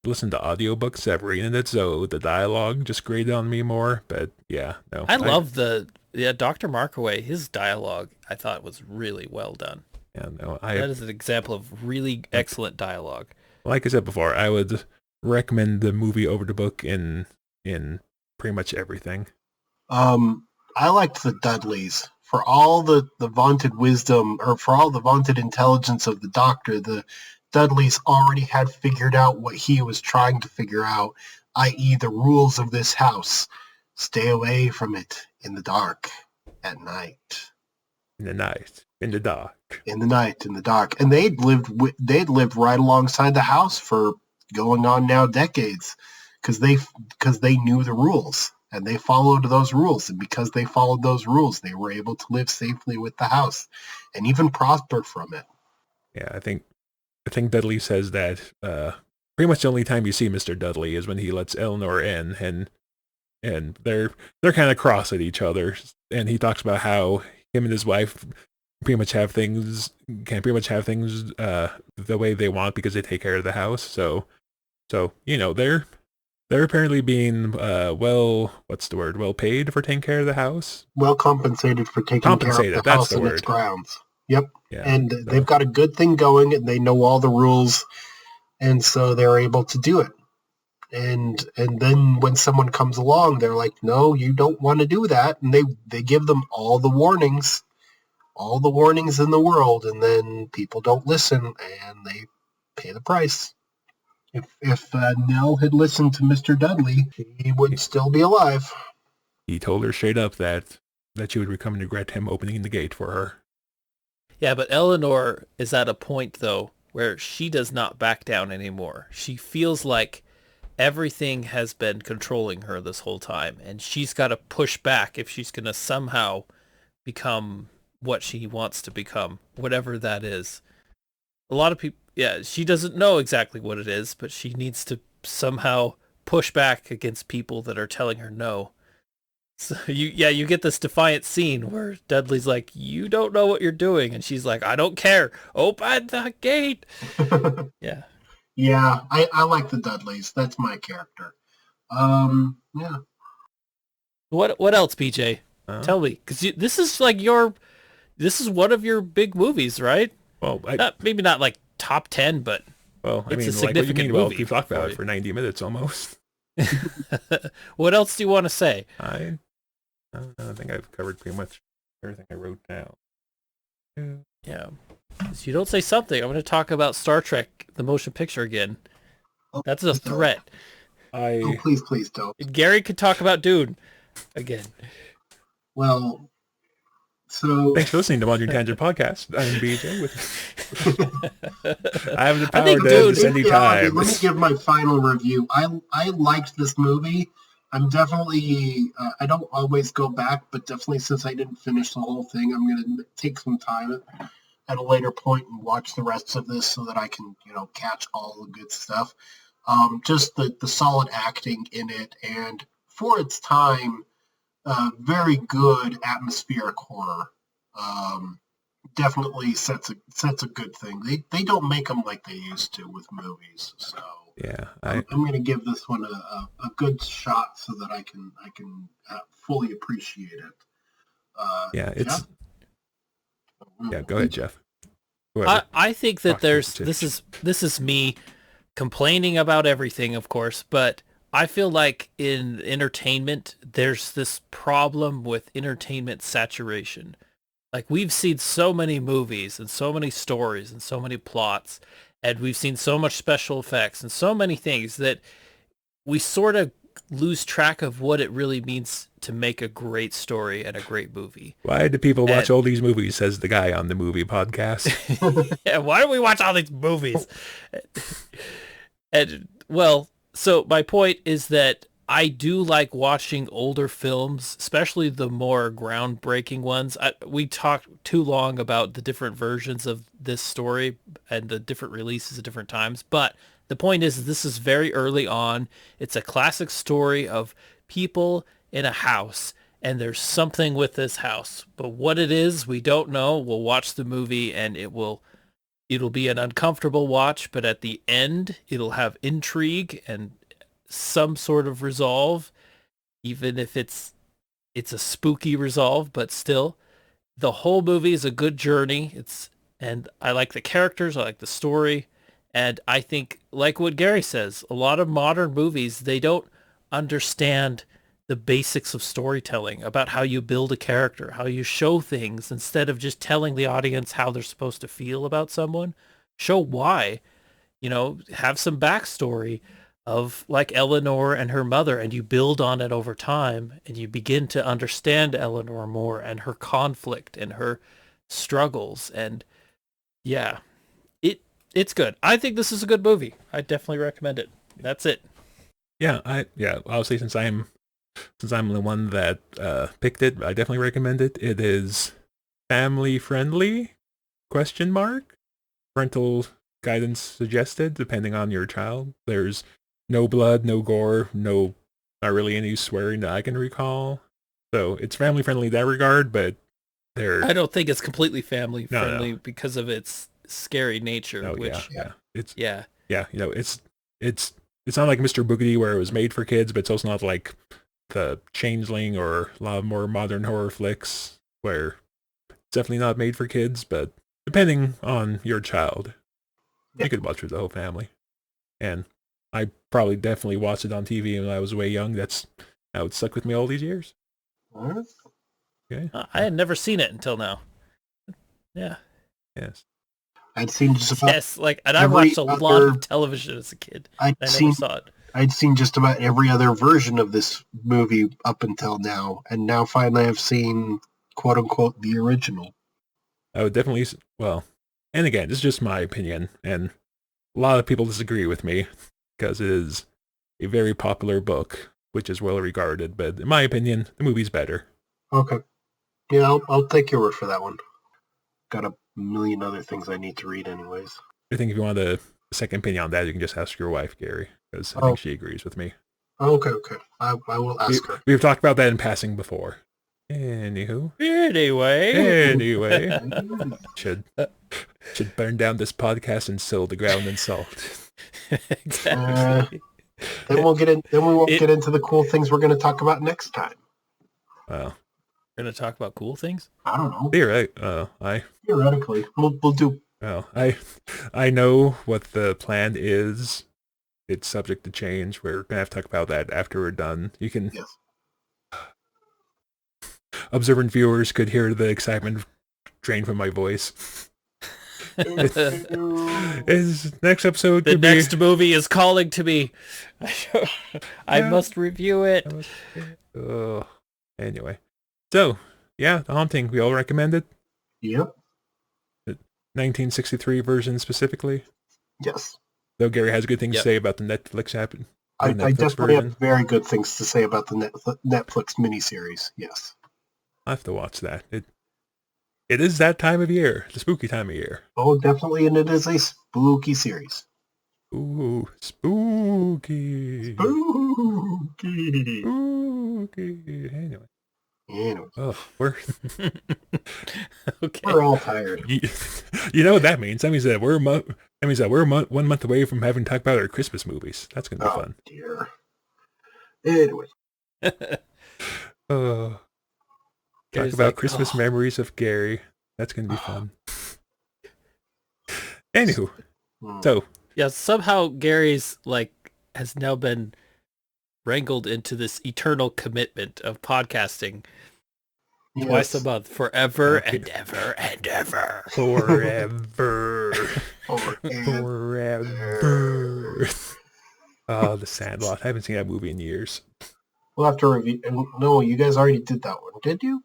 listened to audiobooks that were in it, so the dialogue just grated on me more. But yeah, no, I love Dr. Markaway. His dialogue I thought was really well done. yeah, no, That is an example of really excellent dialogue. like I said before, I would recommend the movie over the book in pretty much everything. I liked the Dudleys for all the vaunted wisdom, or for all the vaunted intelligence of the Doctor. The Dudleys already had figured out what he was trying to figure out, i.e., the rules of this house. Stay away from it in the dark, at night. In the night, in the dark. In the night, in the dark, and they'd lived right alongside the house for going on now decades, because they knew the rules and they followed those rules, and because they followed those rules, they were able to live safely with the house and even prosper from it. Yeah, I think Dudley says that pretty much the only time you see Mr. Dudley is when he lets Eleanor in, and they're kind of cross at each other, and he talks about how him and his wife can pretty much have things the way they want because they take care of the house. So they're apparently being well paid for taking care of the house. Well compensated for taking care of the house and its grounds. Yep. Yeah, and they've got a good thing going, and they know all the rules, and so they're able to do it. And then when someone comes along, they're like, no, you don't want to do that. And they give them all the warnings in the world, and then people don't listen, and they pay the price. If Nell had listened to Mr. Dudley, he would still be alive. He told her straight up that she would come and regret him opening the gate for her. Yeah, but Eleanor is at a point, though, where she does not back down anymore. She feels like everything has been controlling her this whole time, and she's got to push back if she's going to somehow become what she wants to become, whatever that is. A lot of people, yeah, she doesn't know exactly what it is, but she needs to somehow push back against people that are telling her no. So you get this defiant scene where Dudley's like, you don't know what you're doing, and she's like, I don't care, open the gate. Yeah. Yeah, I like the Dudleys. That's my character. Yeah. What else, BJ? Tell me, because this is one of your big movies, right? Well, maybe not like top 10, but it's a significant movie. We've talked about it for 90 minutes almost. What else do you want to say? I don't know. I think I've covered pretty much everything I wrote down. Yeah. If you don't say something, I'm going to talk about Star Trek, the motion picture again. That's a threat. Please don't. Gary could talk about Dune again. Well, so... Thanks for listening to Modern Tangent Podcast. I'm BJ. I have the power to descend time. Let me give my final review. I liked this movie. I'm definitely... I don't always go back, but definitely since I didn't finish the whole thing, I'm going to take some time at a later point and watch the rest of this so that I can, catch all the good stuff. Just the solid acting in it, and for its time, very good atmospheric horror. Definitely sets a good thing. They don't make them like they used to with movies, so yeah, I'm going to give this one a good shot so that I can fully appreciate it. Yeah, go ahead, Jeff. I think that this is me complaining about everything, of course, but I feel like in entertainment, there's this problem with entertainment saturation. Like, we've seen so many movies and so many stories and so many plots, and we've seen so much special effects and so many things that we sort of lose track of what it really means to make a great story and a great movie. Why do people watch all these movies, says the guy on the movie podcast. Yeah, why do we watch all these movies? And, well, so my point is that I do like watching older films, especially the more groundbreaking ones. We talked too long about the different versions of this story and the different releases at different times. But the point is, this is very early on. It's a classic story of people in a house, and there's something with this house. But what it is, we don't know. We'll watch the movie, and it'll be an uncomfortable watch, but at the end, it'll have intrigue and some sort of resolve, even if it's a spooky resolve, but still the whole movie is a good journey. And I like the characters, I like the story, and I think, like what Gary says, a lot of modern movies, they don't understand the basics of storytelling, about how you build a character, how you show things instead of just telling the audience how they're supposed to feel about someone. Show why, have some backstory of like Eleanor and her mother, and you build on it over time, and you begin to understand Eleanor more and her conflict and her struggles. And yeah, it's good. I think this is a good movie. I definitely recommend it. That's it. Yeah, obviously since I'm the one that picked it, I definitely recommend it. It is family friendly? ? Parental guidance suggested, depending on your child. There's no blood, no gore, not really any swearing that I can recall. So it's family friendly in that regard, but I don't think it's completely family friendly because of its scary nature. It's not like Mr. Boogedy where it was made for kids, but it's also not like the Changeling or a lot of more modern horror flicks where it's definitely not made for kids, but depending on your child, you could watch with the whole family. And I probably definitely watched it on TV when I was way young. That's how it stuck with me all these years. Okay. I had never seen it until now. Yeah. Yes. I'd seen just about and I watched a lot of television as a kid. I never saw it. I'd seen just about every other version of this movie up until now, and now finally I've seen quote unquote the original. I would definitely, and again, this is just my opinion, and a lot of people disagree with me because it is a very popular book, which is well regarded, but in my opinion, the movie's better. Okay. Yeah, I'll take your word for that one. Got a million other things I need to read anyways. I think if you want a second opinion on that, you can just ask your wife, Gary, because I think she agrees with me. Okay. I will ask her. We've talked about that in passing before. Anyway. Should burn down this podcast and sill the ground in salt. Exactly. Then we won't get into the cool things we're going to talk about next time. Well, we're going to talk about cool things? I don't know. Theoretically, we'll do. Well, I know what the plan is. It's subject to change. We're going to have to talk about that after we're done. You can. Yes. Observant viewers could hear the excitement drain from my voice. Next episode the next movie is calling to me. I must review it. Anyway, so The Haunting, we all recommend it. Yep. The 1963 version specifically. Yes. Though Gary has good things to say about the Netflix app. I definitely have very good things to say about the Netflix miniseries. Yes. I have to watch that. It is that time of year, the spooky time of year. Oh, definitely, and it is a spooky series. Ooh, spooky. Spooky. Anyway. Oh, we're okay. We're all tired. You know what that means? That means that we're 1 month away from having to talk about our Christmas movies. That's gonna be fun. Dear. Anyway. Talk about Christmas memories of Gary. That's going to be fun. Anywho, so. Yeah, somehow Gary's has now been wrangled into this eternal commitment of podcasting twice a month, forever and ever and ever. Forever. Oh, The Sandlot. I haven't seen that movie in years. We'll have to review. No, you guys already did that one. Did you?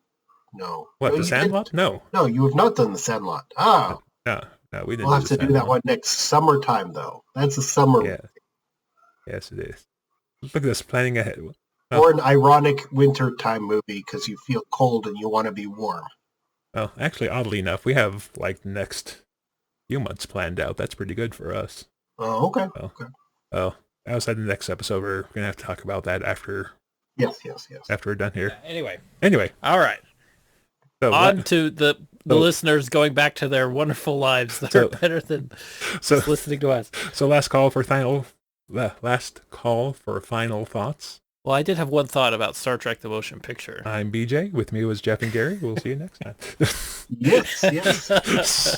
No. What, The Sandlot? No. No, you have not done The Sandlot. Oh. No, we didn't. We'll have to do that one next summertime, though. That's a summer. Yeah. Yes, it is. Look at this, planning ahead. Or an ironic wintertime movie because you feel cold and you want to be warm. Well, actually, oddly enough, we have like the next few months planned out. That's pretty good for us. Oh, okay. Oh, outside the next episode, we're gonna have to talk about that after. Yes. After we're done here. Anyway. All right. So on to the listeners going back to their wonderful lives that are better than just listening to us. So last call for final thoughts. Well, I did have one thought about Star Trek: The Motion Picture. I'm BJ. With me was Jeff and Gary. We'll see you next time. Yes.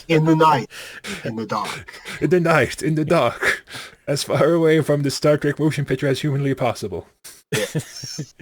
In the night. In the dark. In the night. In the dark. As far away from the Star Trek motion picture as humanly possible. Yes.